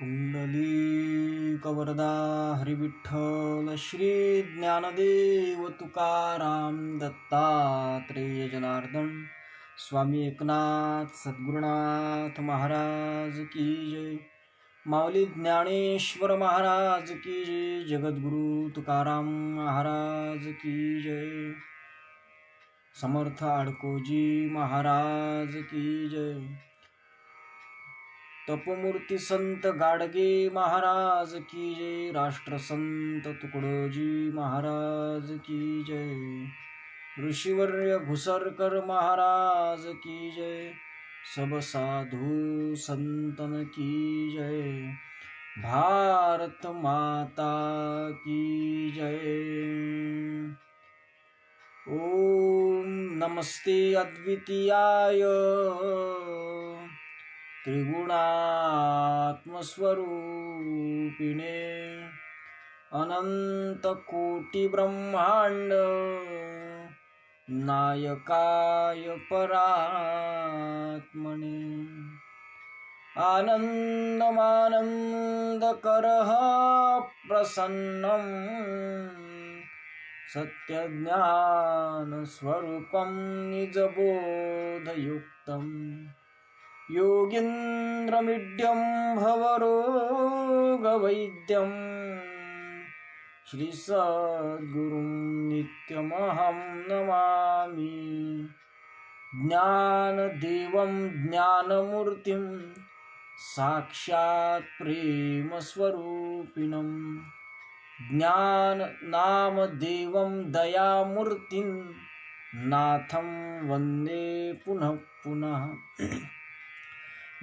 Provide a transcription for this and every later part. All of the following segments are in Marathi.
पुंडलीकवरदा हरिविठ्ठल श्री ज्ञानदेव तुकाराम दत्तात्रेय जनार्दन स्वामी एकनाथ सद्गुरुनाथ महाराज की जय। माऊली ज्ञानेश्वर महाराज की जय। जगद्गुरु तुकाराम महाराज की जय। समर्थ आडकोजी महाराज की जय। तपोमूर्ती संत गाडगे महाराज की जय। राष्ट्रसंत तुकडोजी महाराज की जय। ऋषिवर्य घुसरकर महाराज की जय। सब साधु संतन की जय। भारत माता की जय। ओम नमस्ते अद्वितीयाय त्रिगुणात्मस्वरूपिणे अनंत कोटि ब्रह्मांड नायकाय परात्मने आनंदमानंदकरः प्रसन्नं सत्यज्ञानस्वरूपं निजबोधयुक्तं योगीन्द्रमीड्यं भवरोगवैद्यं श्री सद्गुरुं नित्यमहं नमामि। ज्ञानदेवं ज्ञानमूर्तिं साक्षात् प्रेमस्वरूपिणं ज्ञाननामदेवं दयामूर्तिं नाथं वन्दे पुनः पुनः।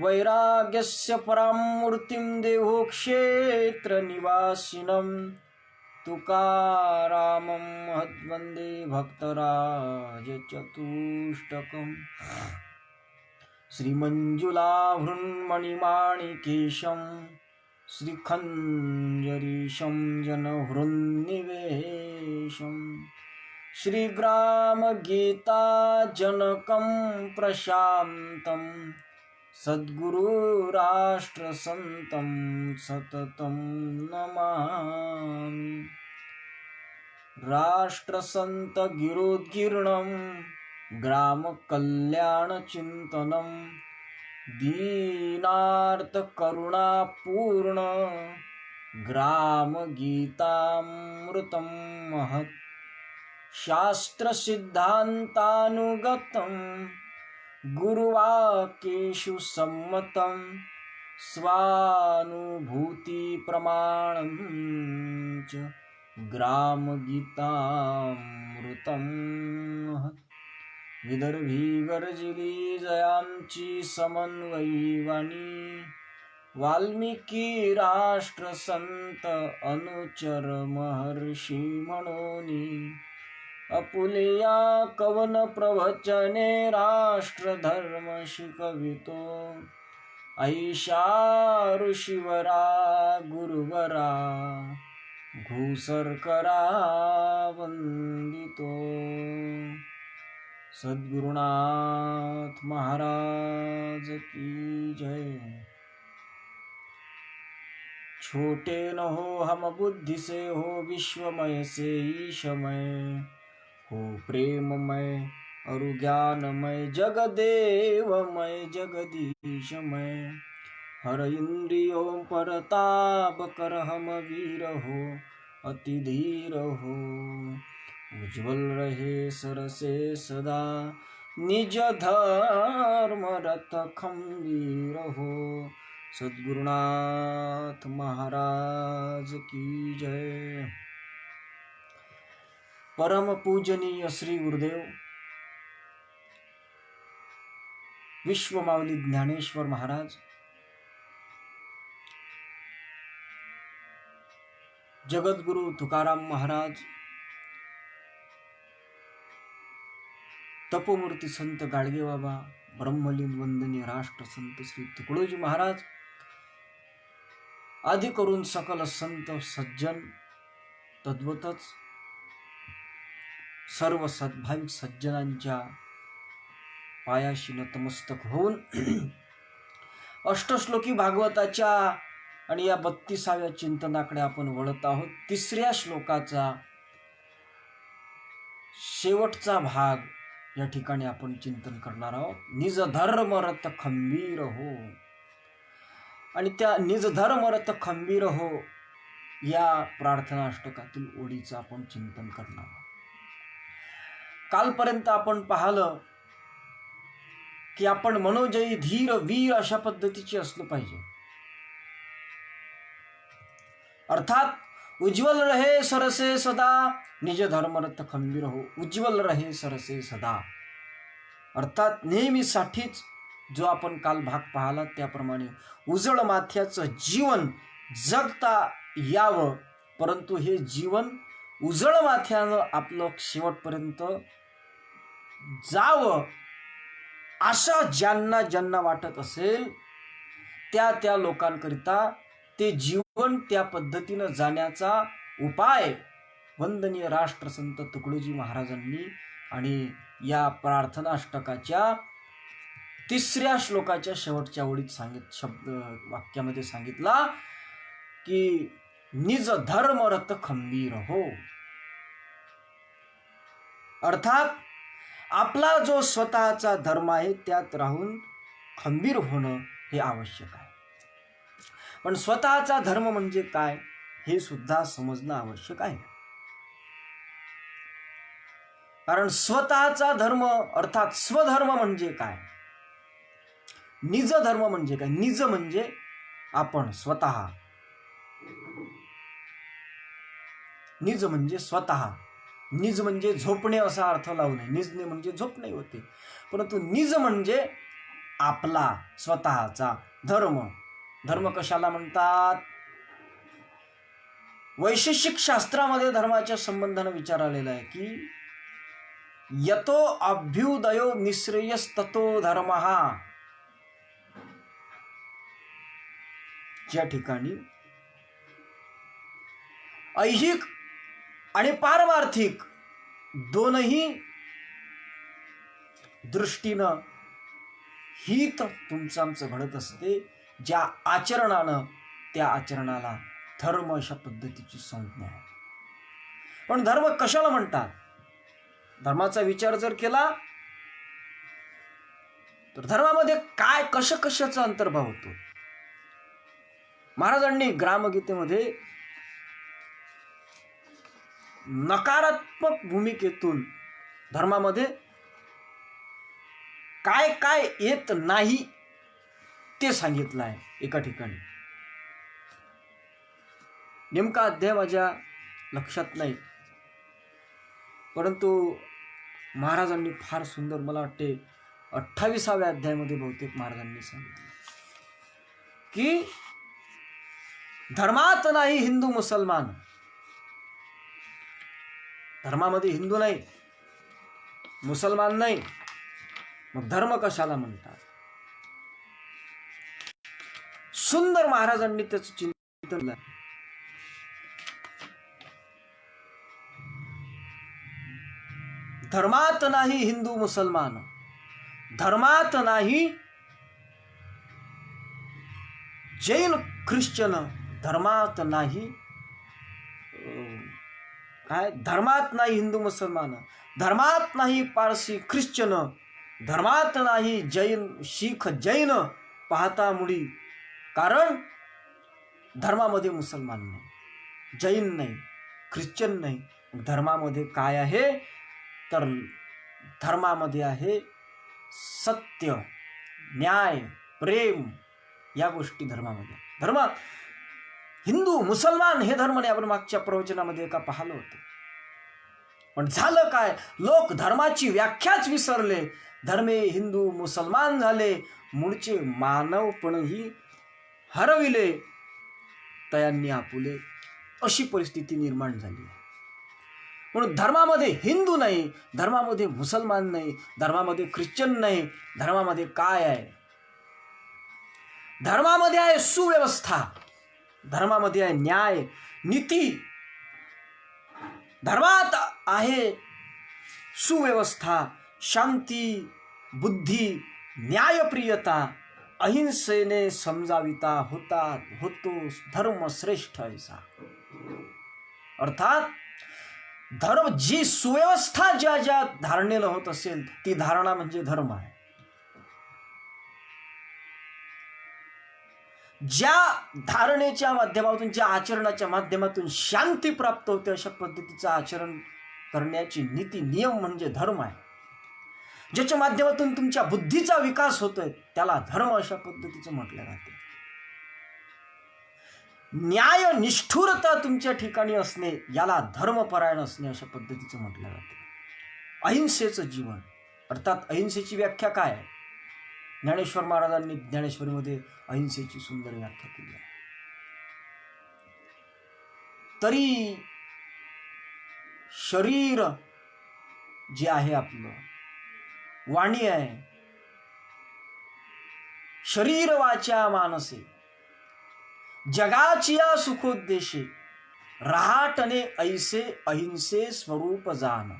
वैराग्यस्य परां मूर्तिं देवोक्षेत्रनिवासिनं तुकारामं महद्वन्दे भक्तराजचतुष्टकम्। श्रीमञ्जुलाभृन्मणिमाणिकेशं श्रीखञ्जरीशं जनहृन्निवेशं श्रीग्रामगीताजनकं प्रशान्तं सद्गुरुराष्ट्रसन्तं सततं नमामि। राष्ट्रसंत गिरोद्गीर्णं ग्रामकल्याणचिन्तनं दीनार्तकरुणापूर्ण ग्रामगीतामृतं महत् शास्त्रसिद्धान्तानुगतं गुरुवाक्येषु सम्मतं स्वानुभूतिप्रमाणं च ग्रामगीतामृतं महत्। विदर्भी गर्जली जयांची समन्वयी वाणी वाल्मिकी राष्ट्रसंत अनुचर महर्षी म्हणोनी अपुलिया कवन प्रवचने राष्ट्रधर्म शिकवितो ऐशा ऋषिवरा गुरुवरा घुसरकरा वंदितो। सद्गुरुनाथ महाराज की जय। छोटे न हो हम बुद्धि से, हो विश्वमय से ईशमय, हो प्रेममय और ज्ञानमय, जगदेवमय जगदीशमय। हर इंद्रियों पर ताप कर हम वीर हो, अति धीर हो, उज्ज्वल रहे सर से सदा, निज धर्म रथ खंबीर हो। सद्गुरुनाथ महाराज की जय। परम पूजनीय श्री गुरुदेव विश्व माऊली ज्ञानेश्वर महाराज, जगद्गुरु तुकाराम महाराज, तपोमूर्ती संत गाडगे बाबा, ब्रह्मलीन वंदनीय राष्ट्रसंत श्री तुकडोजी महाराज आदी करून सकल संत सज्जन, तद्वतच सर्व सद्भाविक सज्जनांच्या पायाशी नतमस्तक होऊन अष्टश्लोकी भागवताच्या आणि या 32व्या चिंतनाकडे आपण वळत आहोत. 3ऱ्या श्लोकाचा शेवटचा भाग या ठिकाणी आपण चिंतन करणार आहोत. निज धर्म रत खंबीर हो. आणि त्या निज धर्म रत खंबीर हो या प्रार्थनाष्टकातील ओळीचं आपण चिंतन करणार आहोत. कालपर्यंत आपण पाहिलं की आपण मनोजयी धीर वीर अशा पद्धतीचे असलं पाहिजे. अर्थात उज्ज्वल रहे सरसे सदा निज धर्मरत खंबीर हो. उज्ज्वल रहे सरसे सदा अर्थात नेहमीसाठीच जो आपण काल भाग पाहिला त्याप्रमाणे उजळ माथ्याचं जीवन जगता यावं, परंतु हे जीवन उजळ माथ्यानं आपलं शेवटपर्यंत जावं अशा ज्यांना ज्यांना वाटत असेल त्या लोकांकरिता ते जीवन त्या पद्धतीनं जाण्याचा उपाय वंदनीय राष्ट्रसंत तुकडोजी महाराजांनी आणि या प्रार्थनाष्टकाच्या 3ऱ्या श्लोकाच्या शेवटच्या ओळीत वाक्यामध्ये सांगितला की निज धर्म रत खंबीर हो. अर्थात आपला जो स्वतःचा धर्म आहे त्यात राहून खंबीर होणं हे आवश्यक आहे. पण स्वतःचा धर्म म्हणजे काय हे सुद्धा समजणं आवश्यक आहे. कारण स्वतःचा धर्म अर्थात स्वधर्म म्हणजे काय, निज धर्म म्हणजे काय. निज म्हणजे आपण स्वतः, निज म्हणजे स्वतः. निज म्हणजे झोपणे असा अर्थ लावू नये. निजने म्हणजे झोपणे होते, परंतु निज म्हणजे आपला स्वतःचा धर्म. धर्म कशाला म्हणतात? वैशेषिक शास्त्रामध्ये धर्माच्या संबंधाने विचार आलेला आहे की यतो अभ्युदयो निःश्रेयस्ततो धर्मः. ज्या ठिकाणी ऐहिक आणि पारमार्थिक दोनही दृष्टीनं हित तुमचं आमचं घडत असते, ज्या आचरणानं त्या आचरणाला धर्म अशा पद्धतीची संज्ञा आहे. पण धर्म कशाला म्हणतात? धर्माचा विचार जर केला तर धर्मामध्ये काय कशाचा अंतर्भाव होतो. महाराजांनी ग्रामगीतेमध्ये नकारात्मक भूमिकेतून धर्मामध्ये काय काय येत नाही ते सांगितलं आहे एका ठिकाणी. नेमका अध्याय माझ्या लक्षात नाही, परंतु महाराजांनी फार सुंदर, मला वाटते 28व्या अध्यायामध्ये बहुतेक महाराजांनी सांगितलं की धर्मात नाही हिंदू मुसलमान. धर्मामध्ये हिंदू नाही, मुसलमान नाही, मग धर्म कशाला म्हणतात? सुंदर महाराजांनी त्याचं चिंतन केलं. धर्मात नाही हिंदू मुसलमान, धर्मात नाही जैन ख्रिश्चन, धर्मात नाही काय, धर्मात नाही हिंदू मुसलमान, धर्मात नाही पारसी ख्रिश्चन, धर्मात नाही जैन शीख जैन पाहता मुळी. कारण धर्मामध्ये मुसलमान नाही, जैन नाही, ख्रिश्चन नाही. धर्मामध्ये काय आहे तर धर्मामध्ये आहे सत्य, न्याय, प्रेम, या गोष्टी धर्मामध्ये. धर्म हिंदू मुसलमान हे धर्म नाही. आपण मागच्या प्रवचनामध्ये एका पाहिलं होतं. पण झालं काय, लोक धर्माची व्याख्याच विसरले, धर्मे हिंदू मुसलमान झाले, मूळचे मानवपणही हरविले, तयांनी आपुले, अशी परिस्थिती निर्माण झाली. म्हणून धर्मामध्ये हिंदू नाही, धर्मामध्ये मुसलमान नाही, धर्मामध्ये ख्रिश्चन नाही. धर्मामध्ये काय आहे? धर्मामध्ये आहे सुव्यवस्था, धर्मामध्ये आहे न्याय नीती. धर्मात आहे सुव्यवस्था, शांती, बुद्धी, न्यायप्रियता अहिंसेने समजाविता होतो धर्म श्रेष्ठ ऐसा. अर्थात धर्म, जी सुव्यवस्था ज्या ज्या धारणेला होत असेल ती धारणा म्हणजे धर्म आहे. ज्या धारणेच्या माध्यमातून, ज्या आचरणाच्या माध्यमातून शांती प्राप्त होते अशा पद्धतीचं आचरण करण्याची नीती नियम म्हणजे धर्म आहे. ज्याच्या माध्यमातून तुमच्या बुद्धीचा विकास होतोय त्याला धर्म अशा पद्धतीचं म्हटलं जाते. न्याय निष्ठुरता तुमच्या ठिकाणी असणे याला धर्मपरायण असणे अशा पद्धतीचं म्हटलं जाते. अहिंसेचं जीवन, अर्थात अहिंसेची व्याख्या काय आहे? ज्ञानेश्वर महाराजांनी ज्ञानेश्वरीमध्ये अहिंसेची सुंदर व्याख्या केली आहे. तरी शरीर जे आहे आपलं, वाणी आहे, शरीर वाचा मानसे जगाची या सुखोद्देशे रहाटणे ऐसे अहिंसे स्वरूप जाण.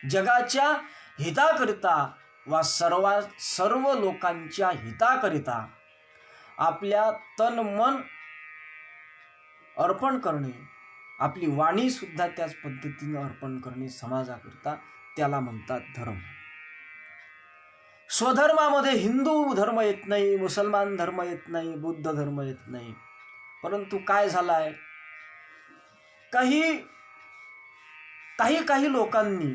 जगाच्या हिताकरिता वा सर्व लोकांच्या हिताकरिता आपल्या तन मन अर्पण करणे, आपली वाणी सुद्धा त्याच पद्धतीने अर्पण करणे समाजाकरिता, त्याला म्हणतात धर्म. स्वधर्मामध्ये हिंदू धर्म येत नाही, मुसलमान धर्म येत नाही, बुद्ध धर्म येत नाही. परंतु काय झालाय, काही लोकांनी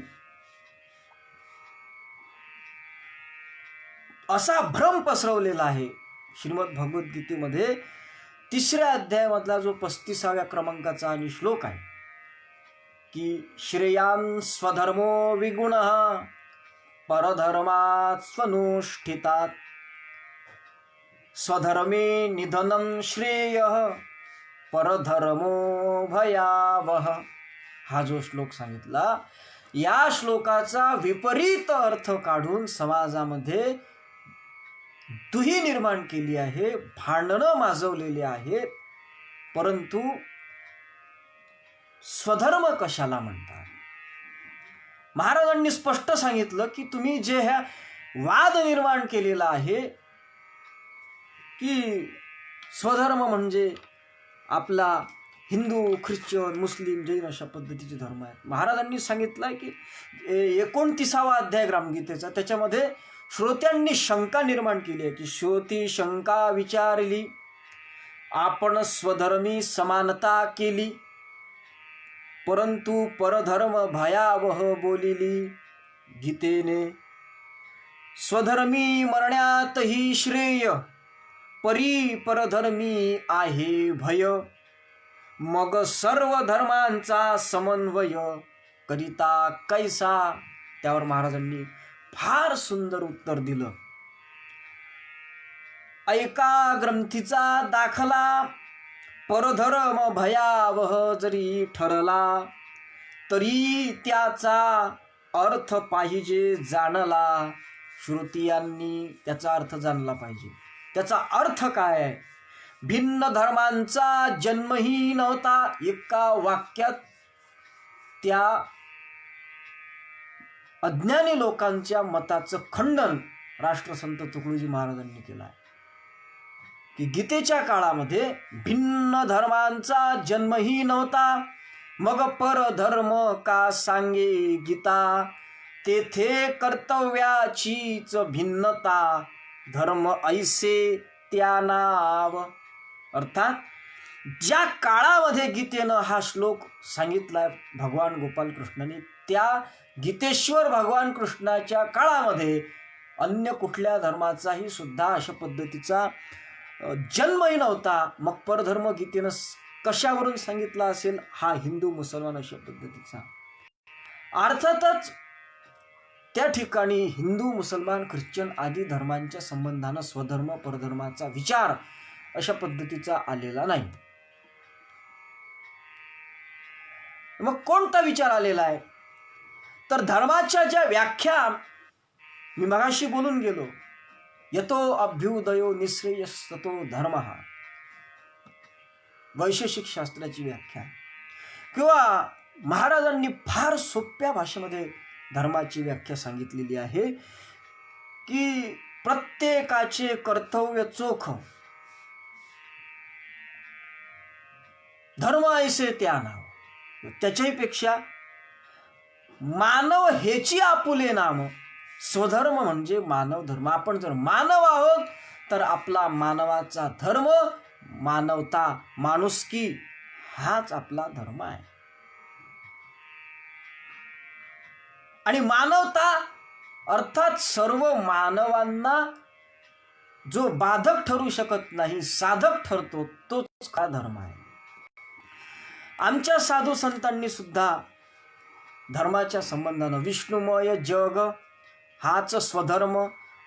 असा भ्रम पसरवलेला आहे. श्रीमद भगवद्गीतेमध्ये 3ऱ्या अध्यायामधला जो 35व्या क्रमांकाचा आणि श्लोक आहे की श्रेयान् स्वधर्मो विगुणः परधर्मात् स्वनुष्ठितात् स्वधर्मे निधनं श्रेयः परधर्मो भयावह. हा जो श्लोक सांगितला, या श्लोकाचा विपरीत अर्थ काढून समाजामध्ये दुही निर्माण केली आहे, भांडणं माजवलेली आहेत. परंतु स्वधर्म कशाला म्हणतात? महाराजांनी स्पष्ट सांगितलं की तुम्ही जे ह्या वाद निर्माण केलेला आहे की स्वधर्म म्हणजे आपला हिंदू, ख्रिश्चन, मुस्लिम, जैन अशा पद्धतीचे धर्म आहेत. महाराजांनी सांगितलंय की 29वा अध्याय ग्रामगीतेचा, त्याच्यामध्ये श्रोत्यांनी शंका निर्माण केली आहे की श्रोती शंका विचारली, आपण स्वधर्मी समानता केली, परंतु परधर्म भयावह बोलिली. गीतेने स्वधर्मी मरण्यातही श्रेय, परी परधर्मी आहे भय. मग सर्व धर्मांचा समन्वय करिता कैसा. त्यावर महाराजांनी फार सुंदर उत्तर दिलं. ऐका ग्रंथीचा दाखला, परधर्म भयावह जरी ठरला, तरी त्याचा अर्थ पाहिजे जाणला. श्रोतियांनी त्याचा अर्थ जाणला पाहिजे. त्याचा अर्थ काय आहे? भिन्न धर्मांचा जन्मही नव्हता. एका वाक्यात त्या अज्ञानी लोकांच्या मताचं खंडन राष्ट्रसंत तुकडोजी महाराजांनी केलं आहे की गीतेच्या काळामध्ये भिन्न धर्मांचा जन्मही नव्हता, मग परधर्म का सांगे गीता. तेथे कर्तव्याचीच भिन्नता, धर्म ऐसे त्या नाव. अर्थात ज्या काळामध्ये गीतेनं हा श्लोक सांगितलाय भगवान गोपाल कृष्णाने, त्या गीतेश्वर भगवान कृष्णाच्या काळामध्ये अन्य कुठल्या धर्माचाही सुद्धा अशा पद्धतीचा जन्मही नव्हता. मग परधर्म गीतेनं कशावरून सांगितला असेल? हा हिंदू मुसलमान अशा पद्धतीचा. अर्थातच त्या ठिकाणी हिंदू, मुसलमान, ख्रिश्चन आदी धर्मांच्या संबंधानं स्वधर्म परधर्माचा विचार अशा पद्धतीचा आलेला नाही. मग कोणता विचार आलेला आहे? तर धर्माच्या ज्या व्याख्या मी मगाशी बोलून गेलो, यतो अभ्युदयो निःश्रेयस्ततो धर्मः, वैशेषिक शास्त्राची व्याख्या, किंवा महाराजांनी फार सोप्या भाषेमध्ये धर्माची व्याख्या सांगितलेली आहे की प्रत्येकाचे कर्तव्य चोख, धर्म ऐसे त्या नाव, त्याच्याही पेक्षा मानव हेची आपुले नाम, स्वधर्म म्हणजे मानव धर्म. आपण जर मानव आहोत तर आपला मानवाचा धर्म, मानवता, माणुसकी हाच आपला धर्म आहे. आणि मानवता अर्थात सर्व मानवांना जो बाधक ठरू शकत नाही, साधक ठरतो, तोच खरा धर्म आहे. आमच्या साधू संतांनी सुद्धा धर्माच्या संबंधानं विष्णुमय जग हाच स्वधर्म,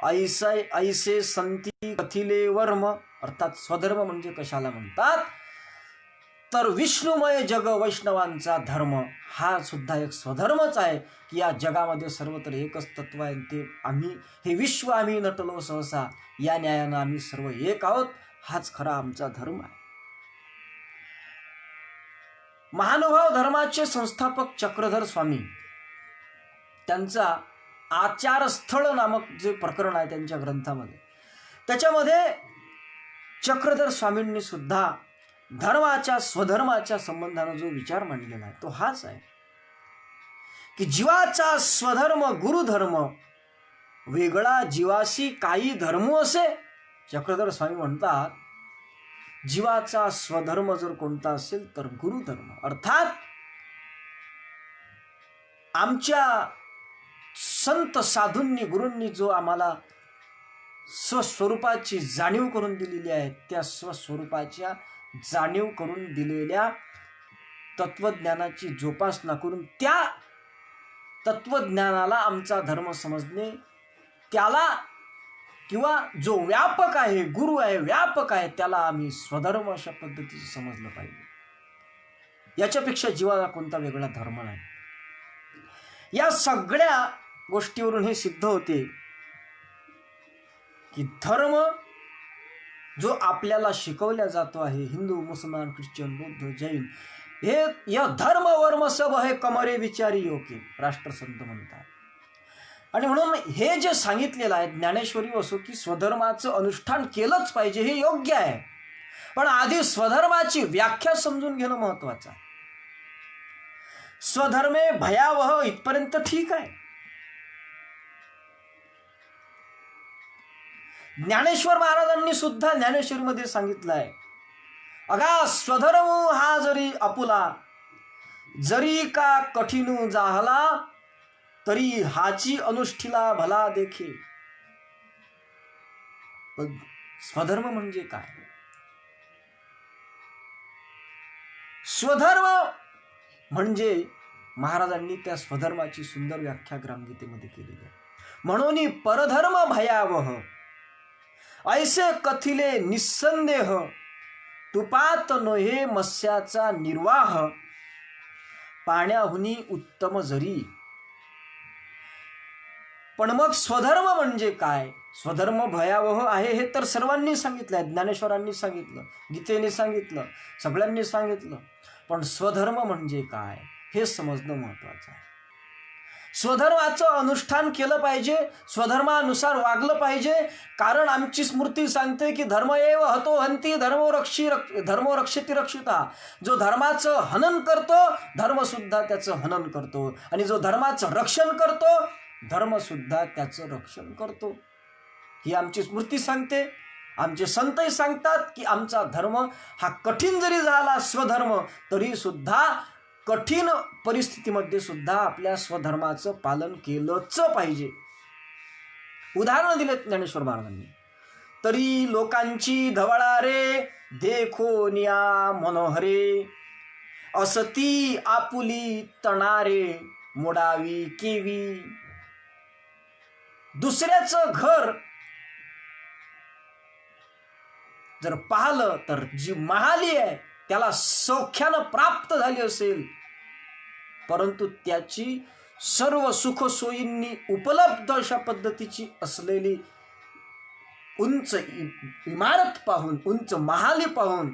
ऐसे ऐसे संती कथिले वर्म, अर्थात स्वधर्म म्हणजे कशाला म्हणतात तर विष्णुमय जग वैष्णवांचा धर्म हा सुद्धा एक स्वधर्मच आहे, की या जगामध्ये सर्वत्र एकच तत्व आहे, ते आम्ही, हे विश्व आम्ही नटलो सहसा, या न्यायानं आम्ही सर्व एक आहोत, हाच खरा आमचा धर्म आहे. महानुभाव धर्माचे संस्थापक चक्रधर स्वामी, त्यांचा आचारस्थळ नामक जे प्रकरण आहे त्यांच्या ग्रंथामध्ये, त्याच्यामध्ये चक्रधर स्वामींनी सुद्धा धर्माच्या स्वधर्माच्या संबंधाने जो विचार मांडलेला आहे तो हाच आहे की जीवाचा स्वधर्म गुरुधर्म, वेगळा जीवाशी काही धर्म असे. चक्रधर स्वामी म्हणतात जीवाचा स्वधर्म जर कोणता असेल तर गुरुधर्म, अर्थात आमच्या संत साधूंनी, गुरूंनी जो आम्हाला स्वस्वरूपाची जाणीव करून दिलेली आहे, त्या स्वस्वरूपाच्या जाणीव करून दिलेल्या तत्वज्ञानाची जोपासना करून त्या तत्वज्ञानाला आमचा धर्म समजणे, त्याला किंवा जो व्यापक आहे, गुरु आहे, व्यापक आहे, त्याला आम्ही स्वधर्म अशा पद्धतीने समजलं पाहिजे. याच्यापेक्षा जीवाला कोणता वेगळा धर्म नाही. या सगळ्या गोष्टीवरून हे सिद्ध होते की धर्म जो आपल्याला शिकवला जातो आहे, हिंदू, मुसलमान, ख्रिश्चन, बौद्ध, जैन, हे या धर्म वर्म सब है कमरे विचारी योके, राष्ट्रसंत म्हणतात. आणि म्हणून हे जे सांगितलेलं आहे ज्ञानेश्वरी असो की स्वधर्माचं अनुष्ठान केलंच पाहिजे, हे योग्य आहे, पण आधी स्वधर्माची व्याख्या समजून घेणं महत्वाचं आहे. स्वधर्मे भयावह इथपर्यंत ठीक आहे. ज्ञानेश्वर महाराजांनी सुद्धा ज्ञानेश्वरीमध्ये सांगितलं आहे, अगा स्वधर्म हा जरी आपुला, जरी का कठीण जाहला, तरी हाची अनुष्ठीला भला देखे. स्वधर्म म्हणजे काय? स्वधर्म म्हणजे महाराजांनी त्या स्वधर्माची सुंदर व्याख्या ग्रामगीतेमध्ये केलेली आहे. म्हणून परधर्म भयावह ऐसे कथिले निसंदेह, तुपात नोहे मत्स्याचा निर्वाह, पाण्याहुनी उत्तम जरी. पण मग स्वधर्म म्हणजे काय? स्वधर्म भयावह आहे हे तर सर्वांनी सांगितलंय, ज्ञानेश्वरांनी सांगितलं, गीतेने सांगितलं, सगळ्यांनी सांगितलं. पण स्वधर्म म्हणजे काय हे समजणं महत्वाचं आहे. स्वधर्माचं अनुष्ठान केलं पाहिजे, स्वधर्मानुसार वागलं पाहिजे, कारण आमची स्मृती सांगते की धर्म एव हतो हंती धर्मो रक्षती रक्षिता. जो धर्माचं हनन करतो धर्म सुद्धा त्याचं हनन करतो, आणि जो धर्माचं रक्षण करतो धर्म सुद्धा त्याचं रक्षण करतो. ही आमची स्मृती सांगते. आमचे संतही सांगतात की आमचा धर्म हा कठीण जरी झाला स्वधर्म, तरी सुद्धा कठीण परिस्थितीमध्ये सुद्धा आपल्या स्वधर्माचं पालन केलंच पाहिजे. उदाहरण दिलेत ज्ञानेश्वर महाराजांनी. तरी लोकांची धवळा रे देखो निया मनोहरे, असती आपुली तणारे मोडावी केवी. दुसऱ्याचं घर जर पाहिलं तर जी महाली आहे त्याला सौख्यानं प्राप्त झाली असेल, परंतु त्याची सर्व सुख सोयींनी उपलब्ध अशा पद्धतीची असलेली उंच इमारत पाहून, उंच महाली पाहून,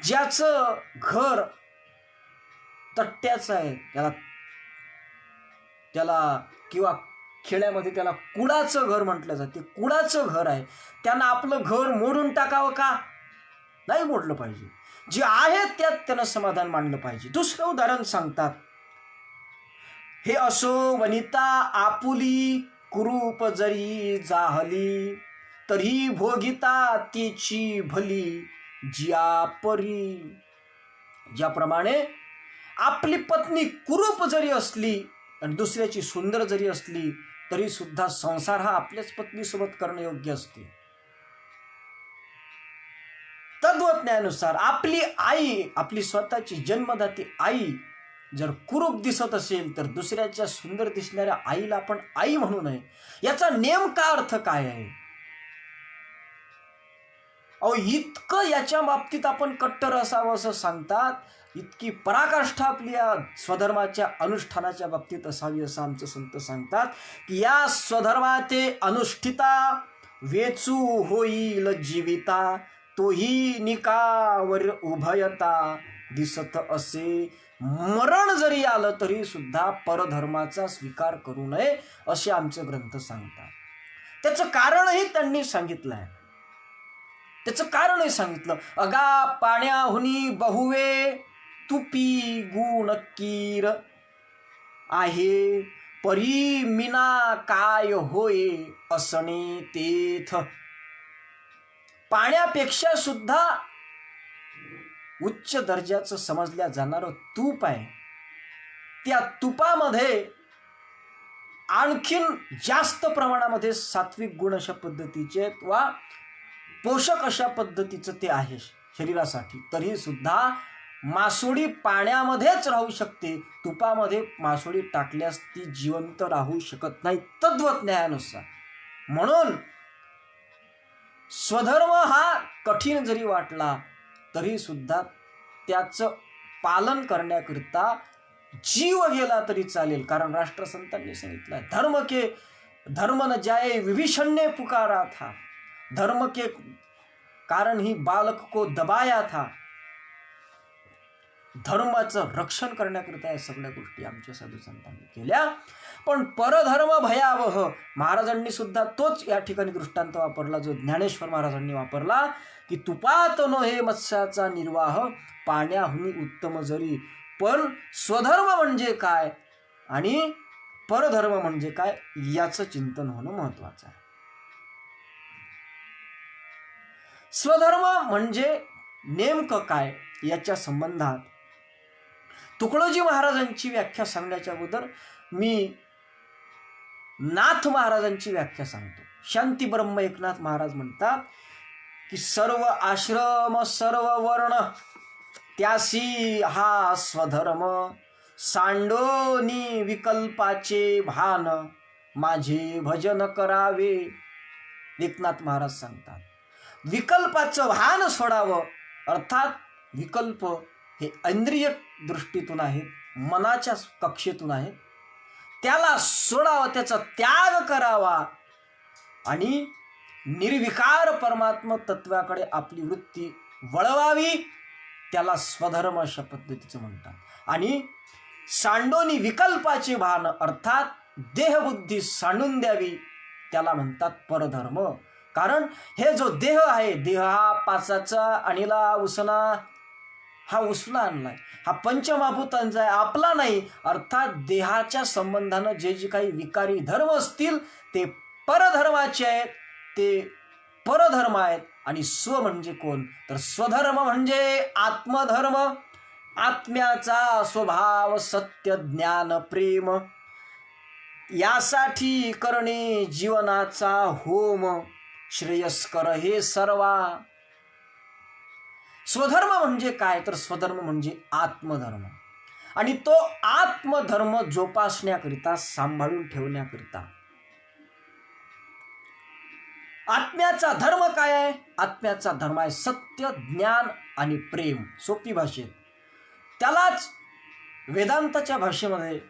ज्याचं घर तट्ट्याचं आहे त्याला किंवा खेड्यामध्ये त्याला कुडाचं घर म्हटलं जाते. कुडाचं घर आहे, त्यानं आपलं घर मोडून टाकावं का? नाही मोडलं पाहिजे. जे आहे त्यात त्यानं समाधान मानलं पाहिजे. दुसरं उदाहरण सांगतात, हे असो वनिता आपुली कुरूप जरी जाहली, तरी भोगिता तिची भली जिया परी. ज्याप्रमाणे आपली पत्नी कुरूप जरी असली आणि दुसऱ्याची सुंदर जरी असली, तरी सुद्धा संसार हा आपल्याच पत्नीसोबत करणं योग्य असते. तत्वज्ञानुसार आपली आई, आपली स्वतःची जन्मदाती आई जर कुरूप दिसत असेल, तर दुसऱ्याच्या सुंदर दिसणाऱ्या आईला आपण आई म्हणू नये. याचा नेमका अर्थ काय आहे? अहो, इतकं याच्या बाबतीत आपण कट्टर असावं असं सांगतात, इतकी पराकाष्ठा आपली या स्वधर्माच्या अनुष्ठानाच्या बाबतीत असावी असं आमचे संत सांगतात, की या स्वधर्माते अनुष्ठिता वेचू होईल जीविता, तोही निकावर उभयता दिसत असे. मरण जरी आलं तरी सुद्धा परधर्माचा स्वीकार करू नये असे आमचे ग्रंथ सांगतात. त्याचं कारणही त्यांनी सांगितलं आहे. त्याचं कारणही सांगितलं, अगा पाण्याहुनी बहुवे तुपी गुण कीर आहे, परी मिना काय होय असणे तेथ. पाण्यापेक्षा सुद्धा उच्च दर्जाचं समजल्या जाणारं तूप आहे. त्या तुपामध्ये आणखीन जास्त प्रमाणामध्ये सात्विक गुण अशा पद्धतीचे वा पोषक अशा पद्धतीचं ते आहे शरीरासाठी. तरी सुद्धा मासोळी पाण्यामध्येच राहू शकते, तुपामध्ये मासोळी टाकल्यास ती जिवंत राहू शकत नाही तत्वज्ञानुसार. म्हणून स्वधर्म हा कठीण जरी वाटला तरी सुद्धा त्याचं पालन करण्याकरिता जीव गेला तरी चालेल. कारण राष्ट्रसंतांनी सांगितलं, धर्म न जाए विभीषण ने पुकारा था, धर्म के कारण ही बालक को दबाया था. धर्माचं रक्षण करण्याकरिता या सगळ्या गोष्टी आमच्या साधू संतांनी केल्या. पण परधर्म भयावह, महाराजांनी सुद्धा तोच या ठिकाणी दृष्टांत वापरला जो ज्ञानेश्वर महाराजांनी वापरला, की तुपात नोहे मत्स्याचा निर्वाह, पाण्याहुनी उत्तम जरी. पण स्वधर्म म्हणजे काय आणि परधर्म म्हणजे काय याचं चिंतन होणं महत्वाचं आहे. स्वधर्म म्हणजे नेमकं काय याच्या संबंधात तुकडोजी महाराजांची व्याख्या सांगण्याच्या अगोदर मी नाथ महाराजांची व्याख्या सांगतो. शांती ब्रह्म एकनाथ महाराज म्हणतात की सर्व आश्रम सर्व वर्ण त्यासी हा स्वधर्म, सांडोनी विकल्पाचे भान, माझे भजन करावे. एकनाथ महाराज सांगतात, विकल्पाचं भान सोडावं. अर्थात विकल्प हे इंद्रिय दृष्टीतून आहेत, मनाच्या कक्षेतून आहेत. त्याला सोडावं, त्याचा त्याग करावा आणि निर्विकार परमात्म तत्वाकडे आपली वृत्ती वळवावी. त्याला स्वधर्म अशा पद्धतीचं म्हणतात. आणि सांडोनी विकल्पाचे भान, अर्थात देहबुद्धी सांडून द्यावी, त्याला म्हणतात परधर्म. कारण हे जो देह आहे, देह हा पाचाचा आणला उसना, हा उसना आणलाय, हा पंचमहाभूतांचा आहे, आपला नाही. अर्थात देहाच्या संबंधानं जे जे काही विकारी धर्म असतील ते परधर्माचे आहेत, ते परधर्म आहेत. आणि स्व म्हणजे कोण, तर स्वधर्म म्हणजे आत्मधर्म, आत्म्याचा स्वभाव सत्य ज्ञान प्रेम, यासाठी करणे जीवनाचा होम, श्रेयस्कर हे सर्वा. स्वधर्म म्हणजे काय, तर स्वधर्म म्हणजे आत्मधर्म. आणि तो आत्मधर्म जोपासण्याकरिता, सांभाळून ठेवण्याकरिता आत्म्याचा धर्म काय आहे, आत्म्याचा धर्म आहे सत्य ज्ञान आणि प्रेम. सोपी भाषेत त्यालाच वेदांताच्या भाषेमध्ये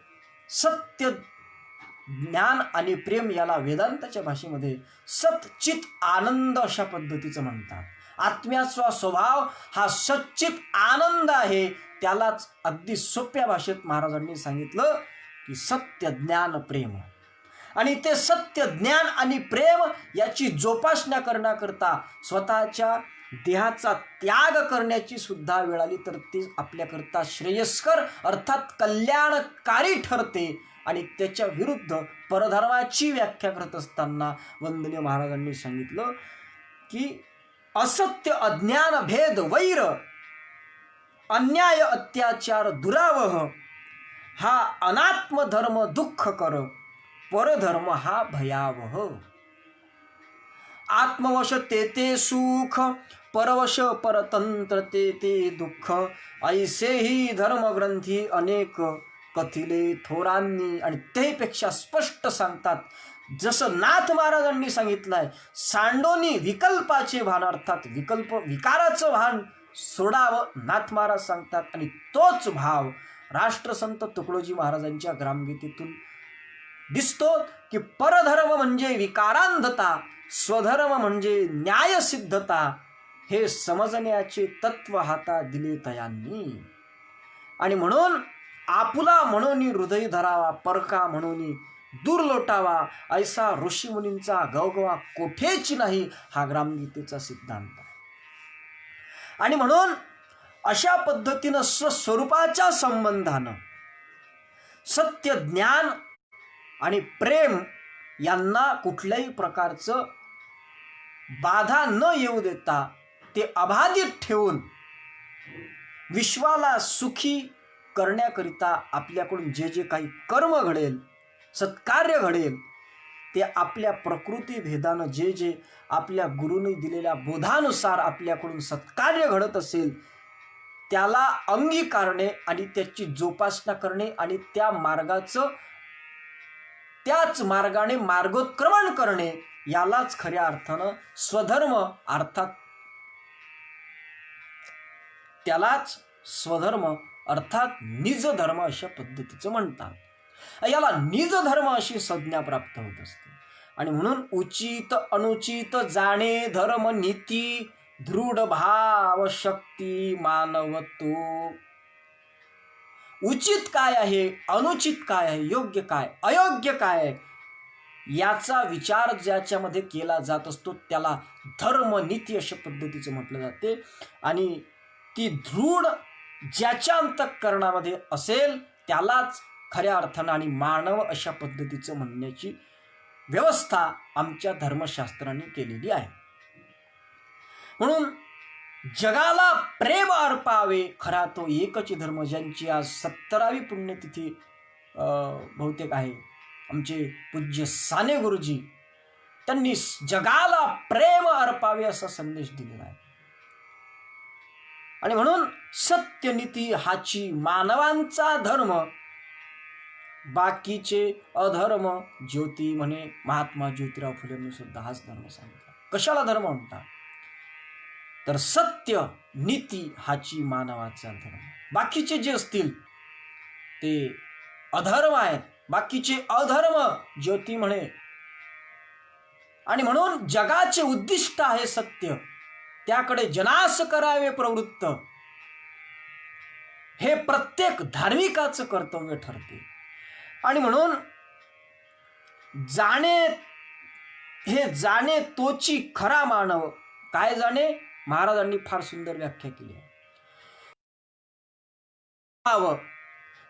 सत्य ज्ञान आणि प्रेम याला वेदांताच्या भाषेमध्ये सच्चित आनंद अशा पद्धतीचं म्हणतात. आत्म्याचा स्वभाव हा सच्चित आनंद आहे. त्यालाच अगदी सोप्या भाषेत महाराजांनी सांगितलं की सत्य ज्ञान प्रेम. आणि ते सत्य, ज्ञान आणि प्रेम याची जोपासना करण्याकरता स्वतःच्या देहाचा त्याग करण्याची सुद्धा वेळ आली तर ती आपल्याकरता श्रेयस्कर अर्थात कल्याणकारी ठरते. आणि त्याच्या विरुद्ध परधर्माची व्याख्या करत असताना वंदनीय महाराजांनी सांगितलं की असत्य, अज्ञान, भेद, वैर, अन्याय, अत्याचार, दुरावह हा अनात्म धर्म दुःख कर, परधर्म हा भयावह. आत्मवश ते सुख, परवश परतंत्र ते दुःख, ऐसेही धर्मग्रंथी अनेक कथिले थोरांनी. आणि त्यापेक्षा स्पष्ट सांगतात, जसं नाथ महाराजांनी सांगितलंय, सांडोनी विकल्पाचे भान अर्थात विकाराचं भान सोडावं नाथ महाराज सांगतात. आणि तोच भाव राष्ट्रसंत तुकडोजी महाराजांच्या ग्रामगीतेतून दिसतो की परधर्म म्हणजे विकारांधता, स्वधर्म म्हणजे न्यायसिद्धता, हे समजण्याचे तत्व हाता दिले तयांनी. आणि म्हणून आपुला म्हणून हृदय धरावा, परका म्हणून दूर लोटावा, ऐसा ऋषीमुनींचा गवगवा कोठेच नाही, हा ग्रामगीतेचा सिद्धांत आहे. आणि म्हणून अशा पद्धतीनं स्वस्वरूपाच्या संबंधानं सत्य, ज्ञान आणि प्रेम यांना कुठल्याही प्रकारचं बाधा न येऊ देता ते अबाधित ठेवून विश्वाला सुखी करण्याकरिता आपल्याकडून जे जे काही कर्म घडेल, सत्कार्य घडेल, ते आपल्या प्रकृती भेदानं जे जे आपल्या गुरूंनी दिलेल्या बोधानुसार आपल्याकडून सत्कार्य घडत असेल त्याला अंगीकारणे आणि त्याची जोपासना करणे आणि त्याच मार्गाने मार्गोत्क्रमण करणे, यालाच खऱ्या अर्थानं स्वधर्म अर्थात त्यालाच स्वधर्म अर्थात निज धर्म अशा पद्धतीचं म्हणतात. याला निज धर्म अशी संज्ञा प्राप्त होत असते. आणि म्हणून उचित अनुचित जाणे धर्म नीती, दृढ भाव शक्ती मानवतो. उचित काय आहे, अनुचित काय आहे, योग्य काय, अयोग्य काय आहे, याचा विचार ज्याच्यामध्ये केला जात असतो त्याला धर्म नीती अशा पद्धतीचं म्हटलं जाते. आणि ती दृढ ज्याच्या अंतःकरणामध्ये असेल त्यालाच खऱ्या अर्थानं आणि मानव अशा पद्धतीचं म्हणण्याची व्यवस्था आमच्या धर्मशास्त्रांनी केलेली आहे. म्हणून जगाला प्रेम अर्पावे, खरा तो एकच धर्म, ज्यांची आज 17वी पुण्यतिथी बहुतेक आहे, आमचे पूज्य साने गुरुजी, त्यांनी जगाला प्रेम अर्पावे असा संदेश दिलेला आहे. आणि म्हणून सत्यनीती हाची मानवांचा धर्म, बाकीचे अधर्म. ज्योती म्हणे महात्मा ज्योतिराव फुलेंनी सुद्धा हाच धर्म सांगितला. कशाला धर्म म्हणतात तर सत्य नीती हाची मानवाचा धर्म. बाकीचे जे असतील ते अधर्म आहेत, बाकीचे अधर्म ज्योती म्हणे. आणि म्हणून जगाचे उद्दिष्ट आहे सत्य, त्याकडे जनास करावे प्रवृत्त, हे प्रत्येक धार्मिकाचं कर्तव्य ठरते. आणि म्हणून जाणे तोची खरा मानव. काय जाणे, महाराजांनी फार सुंदर व्याख्या केली आहे.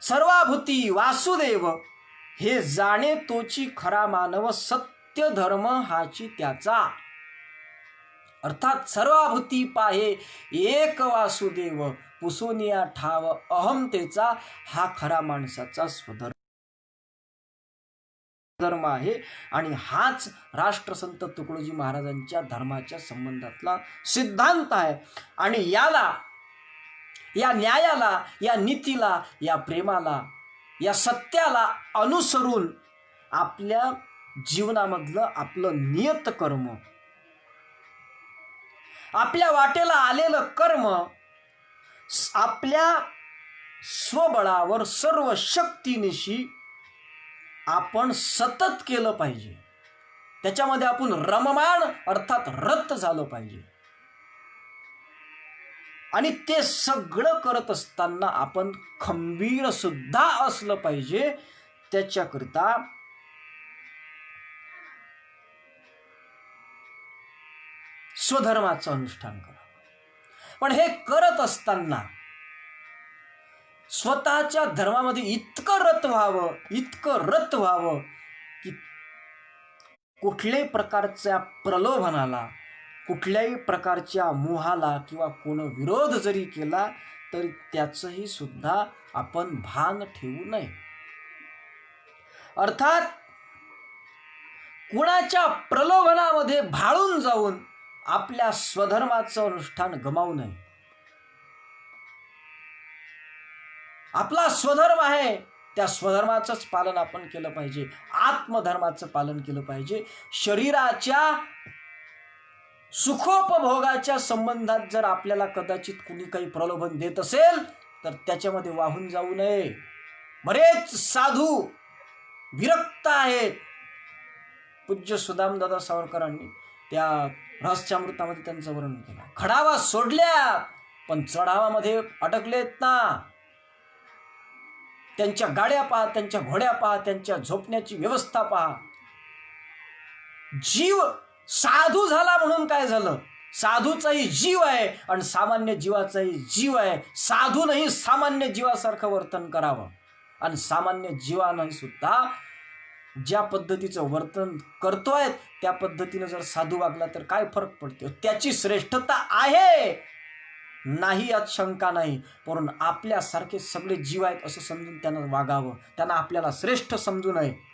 सर्वाभूती वासुदेव, हे जाणे तोची खरा मानव, सत्य धर्म हाची त्याचा. अर्थात सर्वाभूती पाहे एक वासुदेव, पुसोनिया ठाव अहमतेचा, हा खरा माणसाचा स्वधर्म आहे. आणि हाच राष्ट्रसंत तुकडोजी महाराजांच्या धर्माच्या संबंधातला सिद्धांत आहे. आणि याला, या न्यायाला, या नीतीला, या प्रेमाला, या सत्याला अनुसरून आपल्या जीवनामधलं आपलं नियत कर्म, आपल्या वाटेला आलेलं कर्म, आपल्या स्वबळावर सर्व शक्तीनिशी आपण सतत केलं पाहिजे. त्याच्यामध्ये आपण रममाण अर्थात रत झालं पाहिजे. आणि ते सगळं करत असताना आपण खंबीर सुद्धा असलं पाहिजे. त्याच्याकरिता स्वधर्माचं अनुष्ठान करावं. पण हे करत असताना स्वतःच्या धर्मामध्ये इतकं रत व्हावं की कुठल्याही प्रकारच्या प्रलोभनाला, कुठल्याही प्रकारच्या मोहाला किंवा कोण विरोध जरी केला तरी त्याचंही सुद्धा आपण भान ठेवू नये. अर्थात कुणाच्या प्रलोभनामध्ये भाळून जाऊन आपल्या स्वधर्माचं अनुष्ठान गमावू नये. आपला स्वधर्म आहे, त्या स्वधर्माचंच पालन आपण केलं पाहिजे. आत्मधर्माचं पालन केलं पाहिजे. शरीराच्या सुखोपभोगाच्या संबंधात जर आपल्याला कदाचित कुणी काही प्रलोभन देत असेल तर त्याच्यामध्ये वाहून जाऊ नये. बरेच साधू विरक्त आहेत. पूज्य सुदामदादा सावरकरांनी त्या रहस्यामृतामध्ये त्यांचं वर्णन केलं. खडावा सोडल्या पण चढावामध्ये अडकलेत ना. त्यांच्या गाड्या पहा, त्यांच्या घोड्या पहा, त्यांच्या झोपण्याची व्यवस्था पहा. जीव साधू झाला म्हणून काय झालं? साधूचाही जीव आहे आणि सामान्य जीवाचाही जीव आहे. साधूनही सामान्य जीवासारखं वर्तन करावं आणि सामान्य जीवानंही सुद्धा ज्या पद्धतीचं वर्तन करतोय त्या पद्धतीनं जर साधू वागला तर काय फरक पडतो? त्याची श्रेष्ठता आहे, नाही यात शंका नाही. परंतु आपल्यासारखे सगळे जीव आहेत असं समजून त्यानं वागावं. त्यांना आपल्याला श्रेष्ठ समजू नये.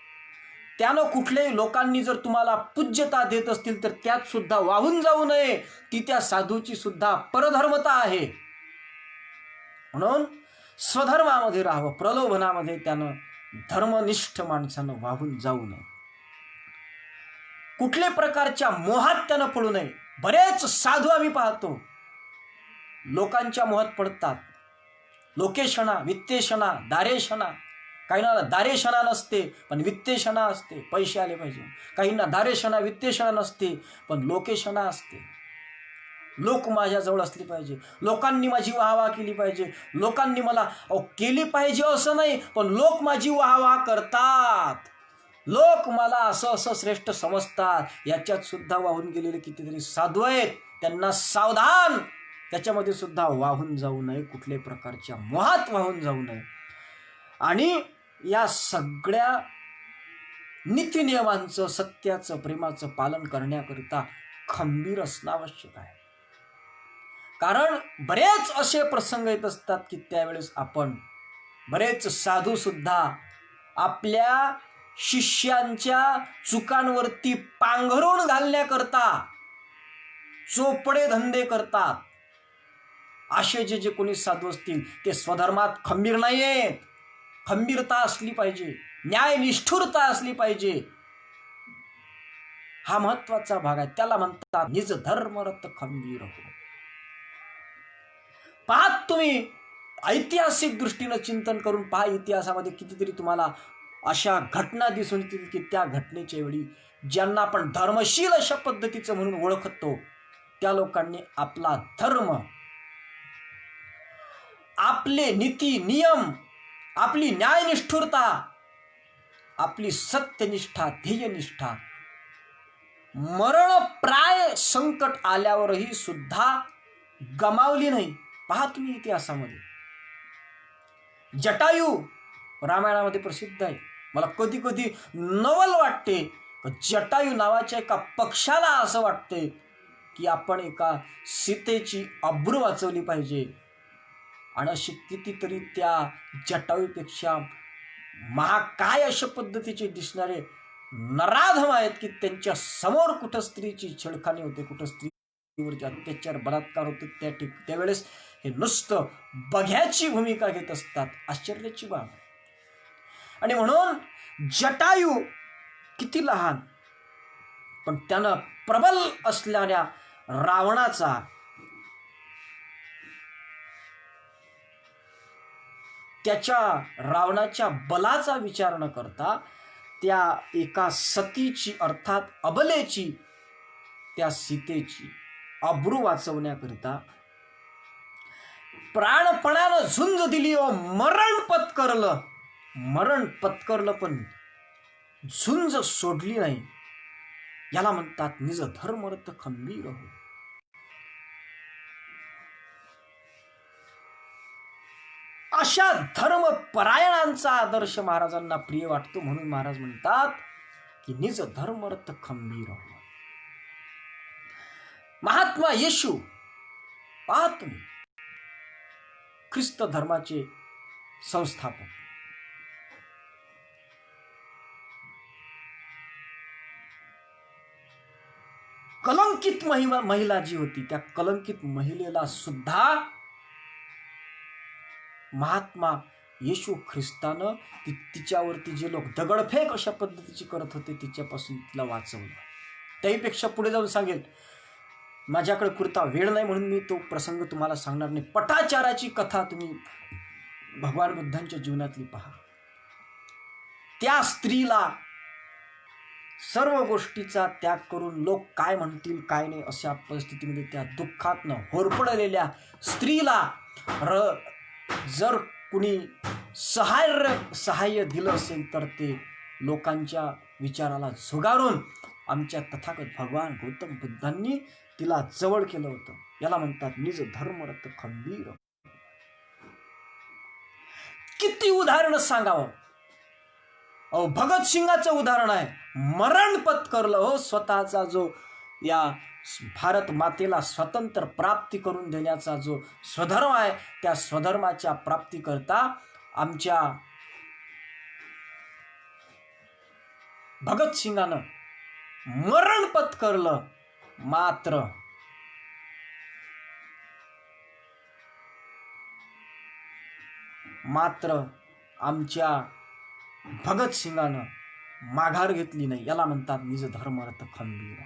त्यानं कुठल्याही लोकांनी जर तुम्हाला पूज्यता देत असतील तर त्यात सुद्धा वाहून जाऊ नये. ती त्या साधूची सुद्धा परधर्मता आहे. म्हणून स्वधर्मामध्ये राहावं. प्रलोभनामध्ये त्यानं धर्मनिष्ठ माणसानं वाहून जाऊ नये. कुठल्या प्रकारच्या मोहात त्यानं पडू नये. बरेच साधू आम्ही पाहतो लोकांच्या मोहात पडतात. लोकेशना, वित्तेशना, दारेशना. काहींना दारेशना नसते पण वित्तेशना असते, पैसे आले पाहिजे. काहींना दारेशना वित्तेशना नसते पण लोकेशना असते. लोक माझ्याजवळ असले पाहिजे, लोकांनी माझी वाहवा केली पाहिजे, लोकांनी मला केली पाहिजे असं नाही पण लोक माझी वाहवा करतात, लोक मला असं असं श्रेष्ठ समजतात. याच्यात सुद्धा वाहून गेलेले कितीतरी साधू आहेत. त्यांना सावधान. त्याच्यामध्ये सुद्धा वाहून जाऊ नये. कुठल्याही प्रकारच्या मोहात वाहून जाऊ नये. आणि या सगळ्या नीतिनियमांचं, सत्याचं, प्रेमाचं पालन करण्याकरिता खंबीर असणं आवश्यक आहे. कारण बरेच असे प्रसंग येत असतात की त्यावेळेस आपण बरेच साधू सुद्धा आपल्या शिष्यांच्या चुकांवरती पांघरून घालण्याकरता चोपडे धंदे करतात. असे जे कोणी साधू असतील ते स्वधर्मात खंबीर नाही आहेत. खंबीरता असली पाहिजे, न्यायनिष्ठुरता असली पाहिजे. हा महत्वाचा भाग आहे. त्याला म्हणतात निज धर्मरत खंबीर हो. पाहत तुम्ही ऐतिहासिक दृष्टीनं चिंतन करून पहा. इतिहासामध्ये कितीतरी तुम्हाला अशा घटना दिसून येतील की त्या घटनेच्या वेळी ज्यांना आपण धर्मशील अशा पद्धतीचं म्हणून ओळखतो त्या लोकांनी आपला धर्म, आपले नीती नियम, आपली न्यायनिष्ठुरता, आपली सत्यनिष्ठा, ध्येयनिष्ठा मरणप्राय संकट आल्यावरही सुद्धा गमावली नाही. पहा तुम्ही इतिहासामध्ये जटायू रामायणामध्ये प्रसिद्ध आहे. मला कधी कधी नवल वाटते. जटायू नावाच्या एका पक्षाला असं वाटते की आपण एका सीतेची अब्रू वाचवली पाहिजे. आणि अशी कितीतरी त्या जटायूपेक्षा महाकाय अशा पद्धतीचे दिसणारे नराधम आहेत की त्यांच्या समोर कुठं स्त्रीची छेडखानी होते, कुठं स्त्रीवरचे अत्याचार, बलात्कार होते. त्यावेळेस हे नुसतं बघ्याची भूमिका घेत असतात. आश्चर्याची बाब. आणि म्हणून जटायू किती लहान पण त्यानं प्रबल असणाऱ्या रावणाचा, त्याच्या रावणाच्या बलाचा विचार न करता त्या एका सतीची अर्थात अबलेची, त्या सीतेची अब्रू वाचवण्याकरिता प्राणपणानं झुंज दिली व मरण पत्करलं पण झुंज सोडली नाही. याला म्हणतात निज धर्मरत खंबीर हो. अशा धर्मपरायणांचा आदर्श महाराजांना प्रिय वाटतो. म्हणून महाराज म्हणतात की निज धर्मरथ खंबीर. महात्मा येशू पहा तुम्ही, ख्रिस्त धर्माचे संस्थापक, कलंकित महिला जी होती, त्या कलंकित महिलेला सुद्धा महात्मा येशू ख्रिस्तानं तिच्यावरती जे लोक दगडफेक अशा पद्धतीची करत होते तिच्यापासून तिला वाचवलं. त्याहीपेक्षा पुढे जाऊन सांगेल, माझ्याकडे पुरता वेळ नाही म्हणून मी तो प्रसंग तुम्हाला सांगणार नाही. पटाचाराची कथा तुम्ही भगवान बुद्धांच्या जीवनातली पहा. त्या स्त्रीला सर्व गोष्टीचा त्याग करून लोक काय म्हणतील काय नाही अशा परिस्थितीमध्ये त्या दुःखातनं होरपळलेल्या स्त्रीला जर कुणी सहाय्य दिलं असेल तर ते लोकांच्या विचाराला झुगारून आमच्या तथागत भगवान गौतम बुद्धांनी तिला जवळ केलं होतं. याला म्हणतात निज धर्मरथ खंबीर. किती उदाहरण सांगावं. भगतसिंगाचं उदाहरण आहे, मरण पत्करलं हो स्वतःचा जो या भारत मातेला स्वतंत्र प्राप्ती करून देण्याचा जो स्वधर्म आहे, त्या स्वधर्माच्या प्राप्तीकरता आमच्या भगतसिंगानं मरण पत्करलं. मात्र आमच्या भगतसिंगानं माघार घेतली नाही. याला म्हणतात निज धर्मरथ खंबीर.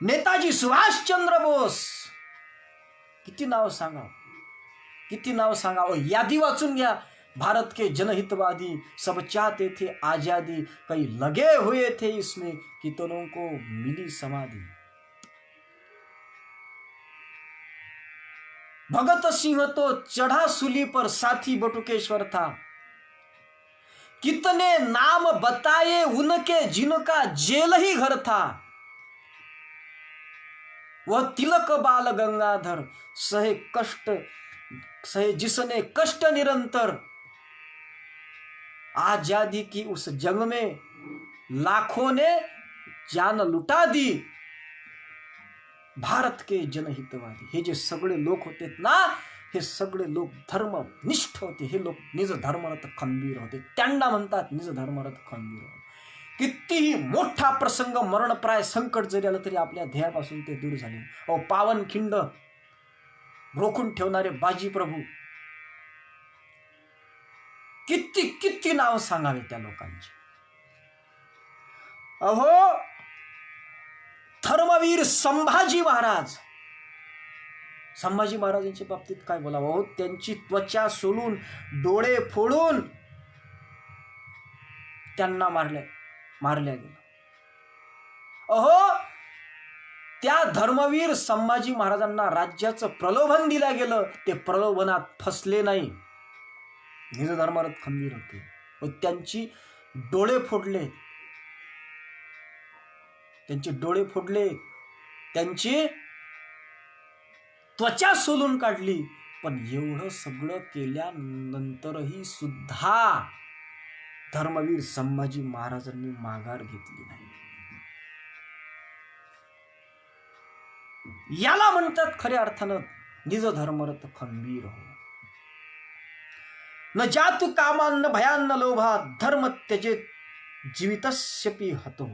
नेताजी सुभाषचंद्र बोस, किती नाव सांगावं. यादी वाचून घ्या. भारत के जनहितवादी, सब चाहते थे आजादी, कई लगे हुए थे इसमें, कितनों को मिली समाधि. भगत सिंह तो चढ़ा सूली पर, साथी बटुकेश्वर था. कितने नाम बताए उनके, जिनका जेल ही घर था. वह तिलक बाल गंगाधर, सहे जिसने कष्ट निरंतर. आजादी की उस जंग में लाखों ने जान लुटा दी. भारत के जनहितवादी, हे जे सगळे लोक होते ना, हे सगळे लोक धर्मनिष्ठ होते. हे लोक निज धर्मरथ खंबीर होते. त्यांना म्हणतात निज धर्मरथ खंबीर. कितीही मोठा प्रसंग, मरणप्राय संकट जरी आलं तरी आपल्या ध्येयापासून ते दूर झाले. पावनखिंड रोखून ठेवणारे बाजी प्रभू, किती नाव सांगावे त्या लोकांची. धर्मवीर संभाजी महाराजांच्या बाबतीत काय बोलावं. त्यांची त्वचा सोलून, डोळे फोडून त्यांना मारल्या गेलं. त्या धर्मवीर संभाजी महाराजांना राज्याचं प्रलोभन दिलं गेलं. ते प्रलोभनात फसले नाही, निज धर्मरथ खंबीर होते. व त्यांची डोळे फोडले, त्यांची त्वचा सोलून काढली. पण एवढं सगळं केल्यानंतरही सुद्धा धर्मवीर संभाजी महाराजांनी माघार घेतली नाही. याला म्हणतात खऱ्या अर्थानं निज धर्मरथ खंबीर हो. न जातु कामान्न भयान्न लोभा, धर्म त्यजेत जीवितस्यपि हतो.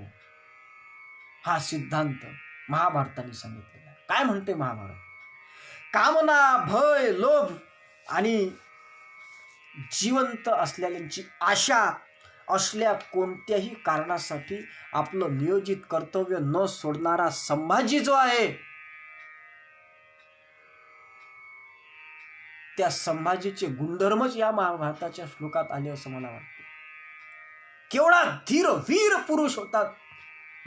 हा सिद्धांत महाभारताने सांगितलेला. काय म्हणते महाभारत. कामना, भय, लोभ आणि जिवंत असलेल्यांची आशा असल्या कोणत्याही कारणासाठी आपलं नियोजित कर्तव्य न सोडणारा संभाजी जो आहे, त्या संभाजीचे गुणधर्मच या महाभारताच्या श्लोकात आले असं मला वाटते. केवढा धीर वीर पुरुष होता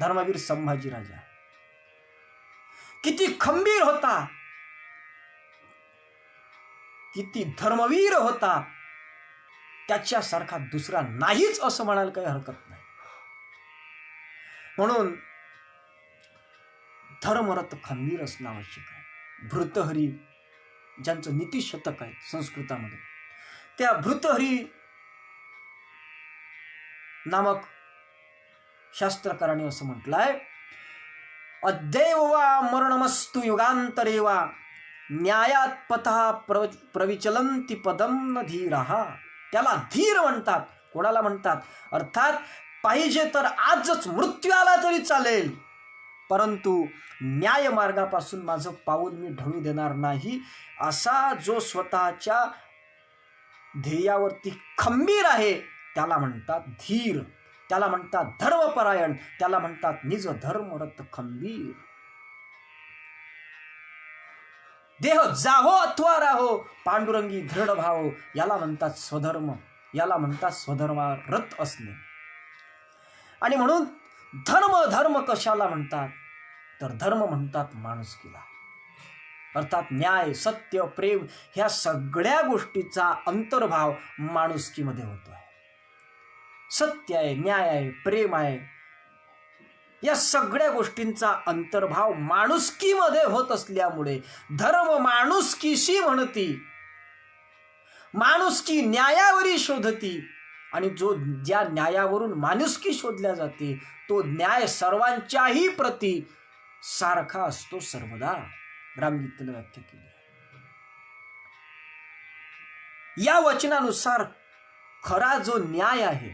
धर्मवीर संभाजी राजा. किती खंबीर होता, किती धर्मवीर होता. त्याच्यासारखा दुसरा नाहीच असं म्हणायला काही हरकत नाही. म्हणून धर्मरथ खंबीर असणं आवश्यक आहे. भृतहरी ज्यांचं नीतिशतक आहे संस्कृतामध्ये, त्या भृतहरी नामक शास्त्रकाराने असं म्हटलंय, अद्यैव वा मरणमस्तु युगांतरे वा न्यायात पथा प्रविचलंती पदम न धीरः. त्याला धीर म्हणतात. कोणाला म्हणतात? अर्थात पाहिजे तर आजच मृत्यू आला तरी चालेल, परंतु न्याय मार्गापासून माझं पाऊल मी ढळू देणार नाही, असा जो स्वतःच्या ध्येयावरती खंबीर आहे त्याला म्हणतात धीर, त्याला म्हणतात धर्मपरायण, त्याला म्हणतात निज धर्मरत खंबीर. देह जाहो अथवा राहो पांडुरंगी दृढ भाव, याला म्हणतात स्वधर्म, याला म्हणतात स्वधर्मारत असणे. आणि म्हणून धर्म कशाला म्हणतात? तर धर्म म्हणतात माणुसकीला. अर्थात न्याय, सत्य, प्रेम ह्या सगळ्या गोष्टीचा अंतर्भाव माणुसकीमध्ये होतो आहे. सत्य आहे, न्याय आहे, प्रेम आहे, या सगळ्या गोष्टींचा अंतर्भाव माणुसकीमध्ये होत असल्यामुळे धर्म माणुसकीशी म्हणती, माणुसकी न्यायावरी शोधती, आणि ज्या न्यायावरून माणुसकी शोधल्या जाते तो न्याय सर्वांच्याही प्रती सारखा असतो सर्वदा. रामगीतेने व्याख्या केली. या वचनानुसार खरा जो न्याय आहे,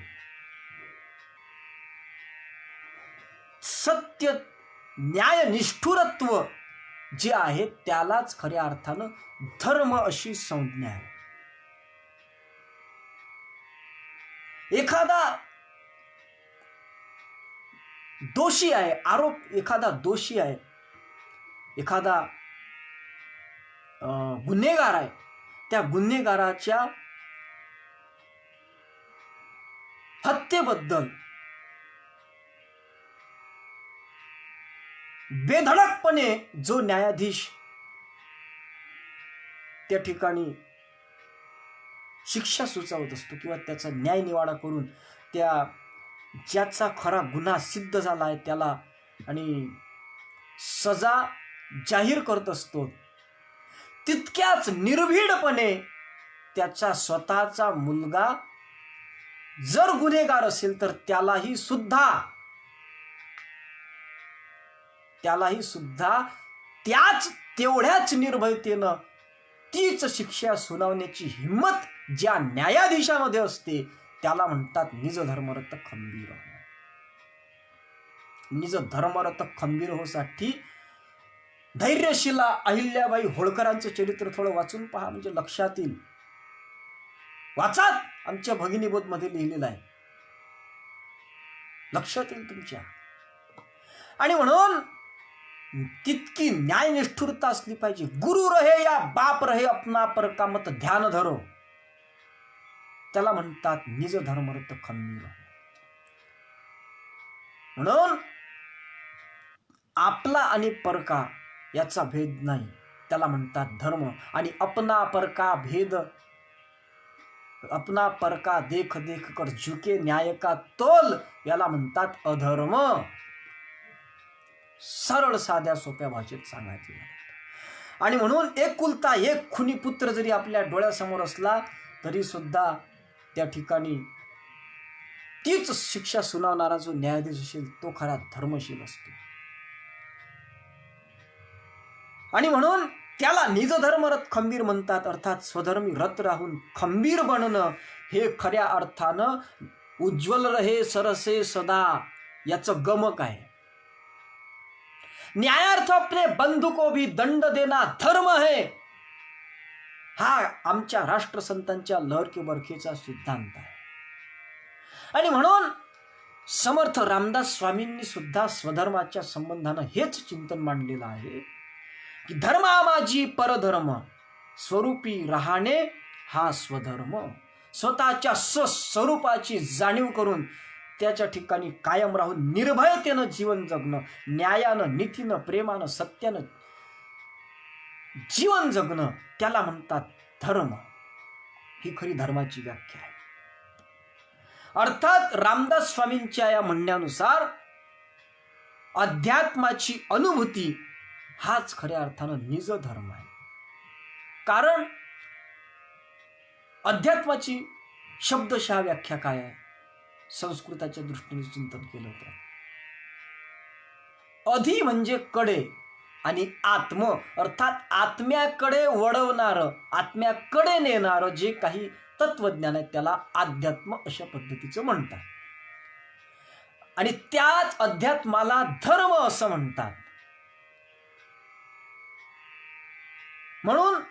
सत्य न्याय निष्ठुरत्व जे आहे त्यालाच खऱ्या अर्थानं धर्म अशी संज्ञा आहे. एखादा दोषी आहे, एखादा दोषी आहे, एखादा गुन्हेगार आहे, त्या गुन्हेगाराच्या हत्येबद्दल बेधडकपणे जो न्यायाधीश त्या ठिकाणी शिक्षा सुचवत असतो किंवा त्याचा न्याय निवाडा करून त्या ज्याचा खरा गुन्हा सिद्ध झाला आहे त्याला आणि सजा जाहीर करत असतो, तितक्याच निर्भीडपणे त्याचा स्वतःचा मुलगा जर गुन्हेगार असेल तर त्यालाही सुद्धा तेवढ्याच निर्भयतेनं तीच शिक्षा सुनावण्याची हिम्मत ज्या न्यायाधीशामध्ये असते त्याला म्हणतात निज धर्मरत खंबीर. निज धर्मरत खंबीर होसाठी धैर्यशिला अहिल्याबाई होळकरांचं चरित्र थोडं वाचून पहा, म्हणजे लक्षात येईल. वाचा, आमच्या भगिनीबोध मध्ये लिहिलेलं आहे, लक्षात येईल तुमच्या. आणि म्हणून तितकी न्यायनिष्ठुरता असली पाहिजे. गुरु रहे या बाप रहे अपना पर का मत ध्यान धरो, त्याला म्हणतात निज धर्मरत खंबीर. म्हणून आपला आणि परका याचा भेद नाही, त्याला म्हणतात धर्म. आणि अपना परका भेद, अपना परका देख देख कर झुके न्याय का तोल, याला म्हणतात अधर्म. सरळ साध्या सोप्या भाषेत सांगायचे. आणि म्हणून एकुलता एक खुनी पुत्र जरी आपल्या डोळ्यासमोर असला तरी सुद्धा त्या ठिकाणी तीच शिक्षा सुनावणारा जो न्यायाधीश असेल तो खरा धर्मशील असतो. आणि म्हणून त्याला निज धर्मरत खंबीर म्हणतात. अर्थात स्वधर्मी रत राहून खंबीर बनणं हे खऱ्या अर्थानं उज्ज्वल रहे सरसे सदा याचं गमक आहे. न्यायार्थ अपने बंधु को भी दंड देना धर्म है, हा आमच्या राष्ट्रसंतांच्या लहरके बरखेचा सिद्धांत आहे. आणि म्हणून समर्थ रामदास स्वामींनी सुद्धा स्वधर्माच्या संबंधानं हेच चिंतन मांडलेलं आहे की धर्मा माझी परधर्म स्वरूपी राहणे हा स्वधर्म. स्वतःच्या स्वस्वरूपाची जाणीव करून त्याच्या ठिकाणी कायम राहून निर्भयतेनं जीवन जगणं, न्यायानं, नीतीनं, प्रेमानं, सत्यानं जीवन जगणं, त्याला म्हणतात धर्म. ही खरी धर्माची व्याख्या आहे. अर्थात रामदास स्वामींच्या या म्हणण्यानुसार अध्यात्माची अनुभूती हाच खऱ्या अर्थानं निज धर्म आहे. कारण अध्यात्माची शब्दशः व्याख्या काय आहे संस्कृताच्या दृष्टीने चिंतन केलं तर अधि म्हणजे कडे आणि आत्म अर्थात आत्म्याकडे वळवणारं आत्म्याकडे नेणारं जे काही तत्वज्ञान आहे त्याला अध्यात्म अशा पद्धतीचं म्हणतात आणि त्याच अध्यात्माला धर्म असं म्हणतात. म्हणून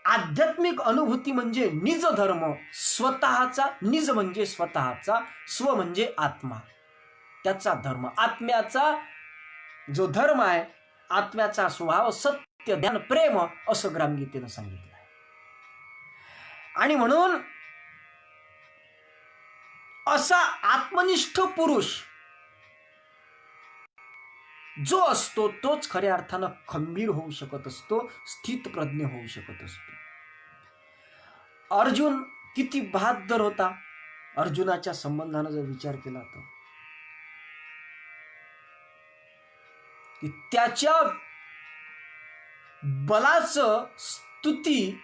आध्यात्मिक अनुभूती म्हणजे निज धर्म स्वतःचा निज म्हणजे स्वतःचा स्व म्हणजे आत्मा त्याचा धर्म आत्म्याचा जो धर्म आहे आत्म्याचा स्वभाव सत्य ध्यान प्रेम असं ग्रामगीतेनं सांगितलं आहे. आणि म्हणून असा आत्मनिष्ठ पुरुष जो असतो तोच खऱ्या अर्थानं खंबीर होऊ शकत असतो स्थितप्रज्ञ होऊ शकत असतो. अर्जुन किती बहादर होता. अर्जुनाच्या संबंधानं जर विचार केला तर की त्याच्या बलाचं स्तुती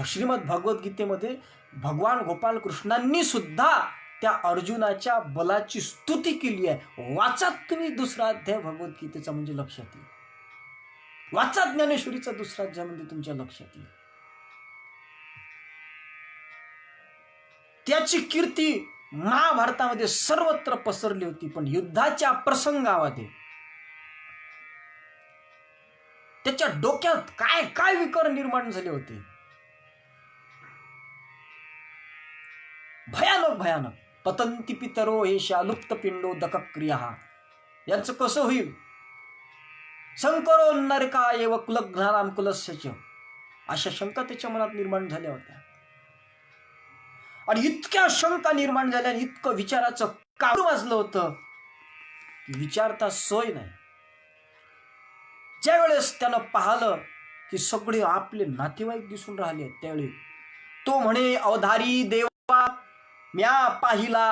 श्रीमद भगवद्गीतेमध्ये भगवान गोपाल कृष्णांनी सुद्धा त्या अर्जुनाच्या बलाची स्तुती केली आहे. वाचा तुम्ही दुसरा अध्याय भगवद्गीतेचा म्हणजे लक्षात येईल. वाचा ज्ञानेश्वरीचा दुसरा अध्याय म्हणजे तुमच्या लक्षात येईल. त्याची कीर्ती महाभारतामध्ये सर्वत्र पसरली होती. पण युद्धाच्या प्रसंगामध्ये त्याच्या डोक्यात काय काय विकार निर्माण झाले होते. भयानक भयानक. पतंती पितरो हेशा लुप्त पिंडो दक्रिया यांचं कसं होईल. संकरो नरका एव कुलघ्नानाम कुलस्यच अशा शंका त्याच्या मनात निर्माण झाल्या होत्या. आणि इतक्या शंका निर्माण झाल्या आणि इतकं विचाराचं काळू वाजलं होतं की विचारता सोय नाही. ज्यावेळेस त्यानं पाहिलं की सगळे आपले नातेवाईक दिसून राहिले त्यावेळी तो म्हणे अवधारी देवा म्या पाहिला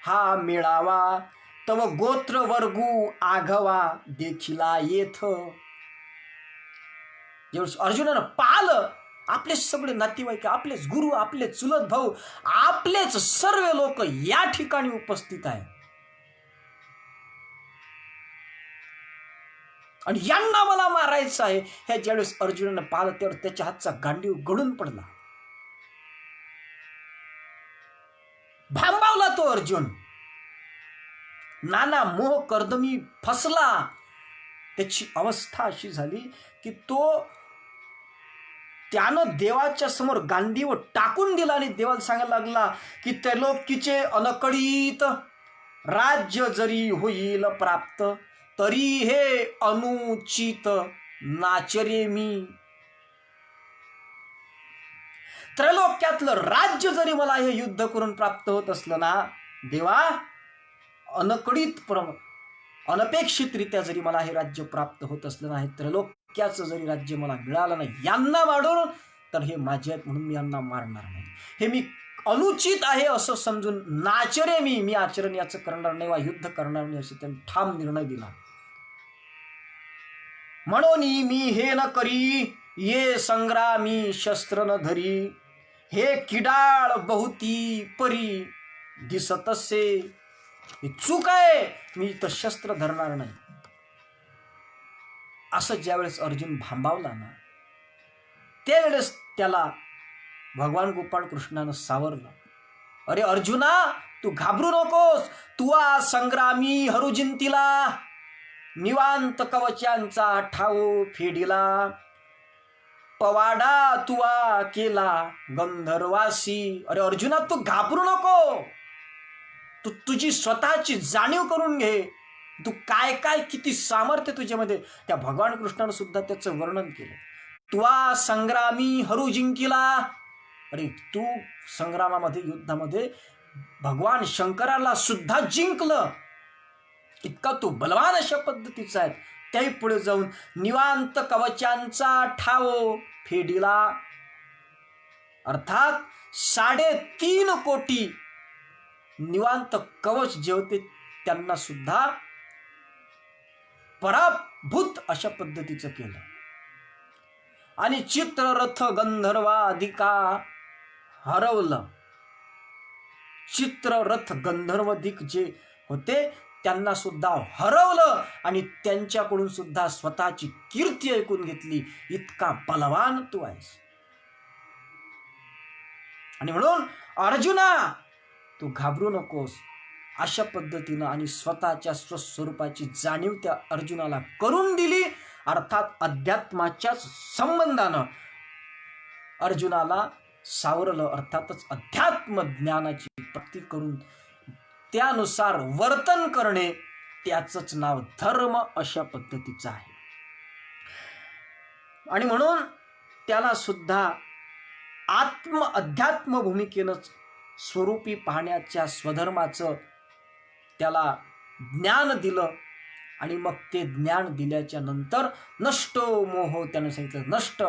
हा मेळावा तव गोत्र वर्गू आघवा देखिला येथ. ज्यावेळेस अर्जुनानं पाहिलं आपले सगळे नातेवाईक आपलेच गुरु आपले चुलत भाऊ आपलेच सर्व लोक या ठिकाणी उपस्थित आहे आणि यांना मला मारायचं आहे हे ज्यावेळेस अर्जुनानं पाहिलं त्यावेळेस त्याच्या हातचा गांडीव गळून पडला. भांबावला तो अर्जुन. नाना मोह कर्दमी फसला. त्याची अवस्था अशी झाली की त्यानं देवाच्या समोर गांडीव टाकून दिला आणि देवाला सांगायला लागला की त्रैलोक्यचे अनकडीत राज्य जरी होईल प्राप्त तरी हे अनुचित नाचरे मी. त्रैलोक्यातलं राज्य जरी मला हे युद्ध करून प्राप्त होत असलं ना देवा अनकडीत अनपेक्षितरित्या जरी मला हे राज्य प्राप्त होत असलं नाही त्रैलोक्याचं जरी राज्य मला मिळालं नाही यांना मारून तर हे माझे आहेत म्हणून मी यांना मारणार नाही. हे मी अनुचित आहे असं समजून नाचरे मी आचरण याचं करणार नाही वा युद्ध करणार नाही असं त्यांनी ठाम निर्णय दिला. म्हणून मी हे न करी ये संग्रामी शस्त्र न धरी हे किडाळ बहुती परी दिसतसे. ही चूक आहे मी तर शस्त्र धरणार नाही. असं ज्यावेळेस अर्जुन भांबावला ना त्यावेळेस त्याला भगवान गोपाळ कृष्णानं सावरलं. अरे अर्जुना तू घाबरू नकोस. तुआ संग्रामी हरुजिंतीला निवांत कवचांचा ठाऊ फेडिला पवाडा तुआ केला गंधर्वासी. अरे अर्जुना तू घाबरू नको. तू तुझी स्वतःची जाणीव करून घे. तू काय काय किती सामर्थ्य तुझ्यामध्ये. त्या भगवान कृष्णानं सुद्धा त्याचं वर्णन केलं. तुआ संग्रामी हरू जिंकिला. अरे तू संग्रामामध्ये युद्धामध्ये भगवान शंकराला सुद्धा जिंकलं. इतका तू बलवान अशा पद्धतीचा आहे. त्याही पुढे जाऊन निवांत कवचांचा ठाव फेडिला अर्थात 3.5 कोटी निवांत कवच जे होते त्यांना सुद्धा पराभूत अशा पद्धतीचं केलं. आणि चित्ररथ गंधर्वाधिका हरवलं. चित्ररथ गंधर्वाधिक जे होते त्यांना सुद्धा हरवलं आणि त्यांच्याकडून सुद्धा स्वतःची कीर्ती ऐकून घेतली. इतका बलवान तू आहेस. आणि म्हणून अर्जुना तू घाबरू नकोस. अशा पद्धतीनं आणि स्वतःच्या स्वस्वरूपाची जाणीव त्या अर्जुनाला करून दिली. अर्थात अध्यात्माच्याच संबंधानं अर्जुनाला सावरलं. अर्थातच अध्यात्म ज्ञानाची प्राप्ती करून त्यानुसार वर्तन करणे, त्याचंच नाव धर्म अशा पद्धतीचं आहे. आणि म्हणून त्याला सुद्धा अध्यात्म भूमिकेनंच स्वरूपी पाहण्याच्या स्वधर्माचं त्याला ज्ञान दिलं. आणि मग ते ज्ञान दिल्याच्या नंतर नष्टो मोह, त्यानं सांगितलं नष्ट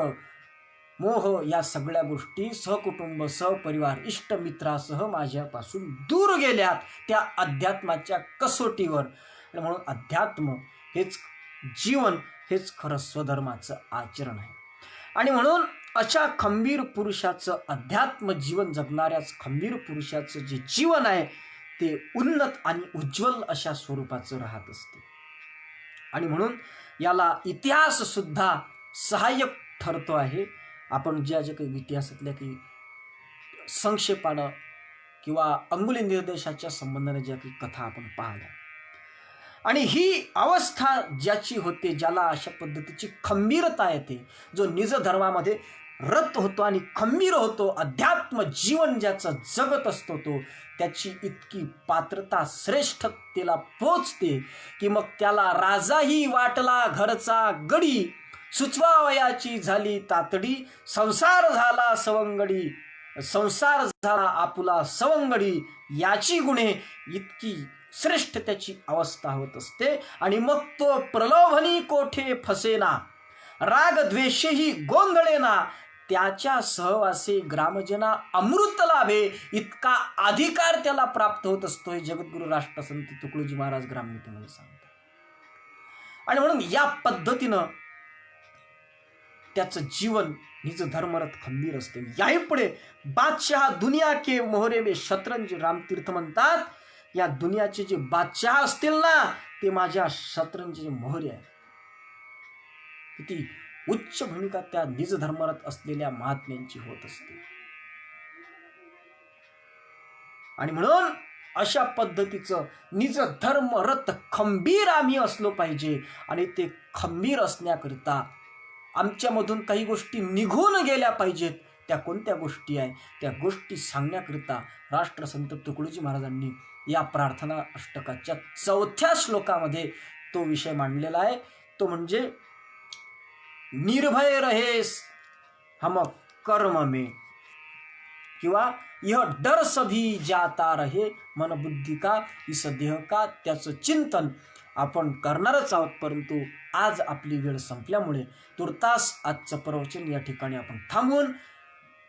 मोह, या सगळ्या गोष्टी सहकुटुंब सहपरिवार इष्टमित्रासह माझ्यापासून दूर गेल्यात त्या अध्यात्माच्या कसोटीवर. आणि म्हणून अध्यात्म हेच जीवन, हेच खरं स्वधर्माचं आचरण आहे. आणि म्हणून अशा खंबीर पुरुषाचं, अध्यात्म जीवन जगणाऱ्याच खंबीर पुरुषाचं जे जीवन आहे ते उन्नत आणि उज्ज्वल अशा स्वरूपाचं राहत असते. आणि म्हणून याला इतिहास सुद्धा सहाय्यक ठरतो आहे. आपण ज्या काही इतिहासातल्या काही संक्षेपानं किंवा अंगुली निर्देशाच्या संबंधाने ज्या काही कथा आपण पाहिल्या, आणि ही अवस्था ज्याची होते, ज्याला अशा पद्धतीची खंबीरता येते, जो निज धर्मामध्ये रत होतो आणि खंबीर होतो, अध्यात्म जीवन ज्याचं जगत असतो तो, त्याची इतकी पात्रता श्रेष्ठतेला पोचते की मग त्याला राजाही वाटला घरचा गडी, सुचवावयाची झाली तातडी, संसार झाला सवंगडी, संसार झाला आपुला सवंगडी, याची गुणे, इतकी श्रेष्ठ त्याची अवस्था होत असते. आणि मग तो प्रलोभनी कोठे फसेना, राग द्वेषही गोंधळेना, त्याच्या सहवासे ग्रामजना अमृत लाभे, इतका अधिकार त्याला प्राप्त होत असतो. हे जगद्गुरु राष्ट्रसंत तुकडोजी महाराज ग्रामनीतीमध्ये सांगतात. आणि म्हणून या पद्धतीनं त्याचं जीवन निज धर्मरथ खंबीर असते. याही पुढे बादशाह दुनिया के मोहरे में शतरंज, रामतीर्थ म्हणतात या दुनियाचे जे बादशाह असतील ना ते माझ्या शतरंजचे मोहरे आहे. किती उच्च भूमिका त्या निज धर्मरथ असलेल्या महात्म्यांची होत असते. आणि म्हणून अशा पद्धतीचं निज धर्मरथ खंबीर आम्ही असलो पाहिजे. आणि ते खंबीर असण्याकरिता आमच्यामधून काही गोष्टी निघून गेल्या पाहिजेत. त्या कोणत्या गोष्टी आहे, त्या गोष्टी सांगण्याकरिता राष्ट्रसंत तुकडोजी महाराजांनी या प्रार्थना अष्टकाच्या 4थ्या श्लोकामध्ये तो विषय मांडलेला आहे. तो म्हणजे निर्भय रहेस हम कर्म में, किंवा यह डर सभी जाता रहे मन बुद्धी का इस देह का. त्याचं चिंतन आपण करणारच आहोत. परंतु आज आपली वेळ संपल्यामुळे तुर्तास आजचं प्रवचन या ठिकाणी आपण थांबवून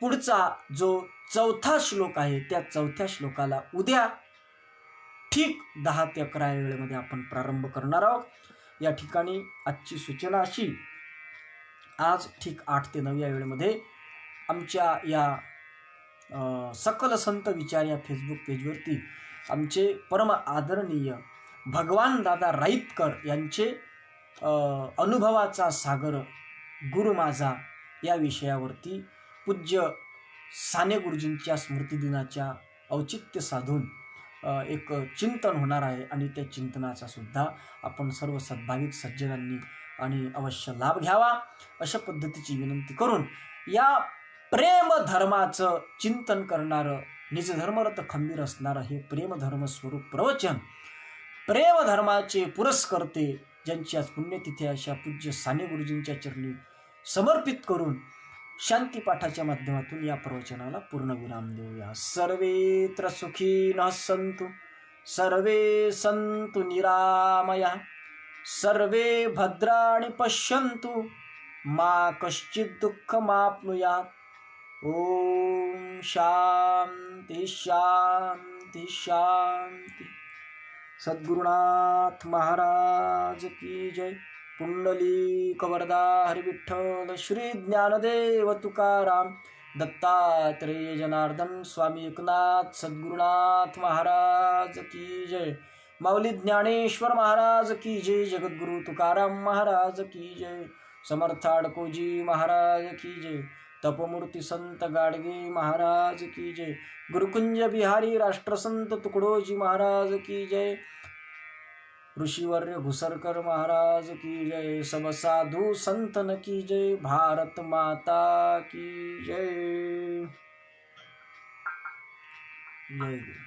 पुढचा जो 4था श्लोक आहे त्या 4थ्या श्लोकाला उद्या ठीक 10 ते 11 या वेळेमध्ये आपण प्रारंभ करणार आहोत. या ठिकाणी आजची सूचना अशी, आज ठीक 8 ते 9 या वेळेमध्ये आमच्या या सकल संत विचार या फेसबुक पेजवरती आमचे परम आदरणीय भगवान दादा राईतकर यांचे अनुभवाचा सागर गुरु माझा या विषयावरती पूज्य साने गुरुजींच्या स्मृतिदिनाच्या औचित्य साधून एक चिंतन होणार आहे. आणि त्या चिंतनाचा सुद्धा आपण सर्व सद्भाविक सज्जनांनी आणि अवश्य लाभ घ्यावा अशा पद्धतीची विनंती करून या प्रेम धर्माचं चिंतन करणारं, निज धर्मरथ खंबीर असणारं हे प्रेमधर्म स्वरूप प्रवचन, प्रेमधर्माचे पुरस्कर्ते ज्यांची आज पुण्यतिथी अशा पूज्य साने गुरुजींच्या चरणी समर्पित करून शांतीपाठाच्या माध्यमातून या प्रवचनाला पूर्णविराम देऊया. सर्वेत्र सुखीनः सन्तु, सर्वे सन्तु निरामया, सर्वे भद्राणि पश्यन्तु, मा कश्चित् दुःखमाप्नुयात्. ओम शांति शांति शांति. सद्गुरुनाथ महाराज की जय. पुंडलिक वरदा हरी विठ्ठल, श्री ज्ञानदेव तुकाराम, दत्तात्रेय जनार्दन, स्वामी एकनाथ सद्गुरुनाथ महाराज की जय, माऊली ज्ञानेश्वर महाराज की जय, जगद्गुरु तुकाराम महाराज की जय, समर्थ अडकोजी महाराज की जय, तपमूर्ती संत गाडगे महाराज की जय, गुरुकुंज बिहारी राष्ट्रसंत तुकडोजी महाराज की जय, ऋषिवर्य घुसरकर महाराज की जय, सब साधु संतन की जय, भारत माता की जय। जय गुरु।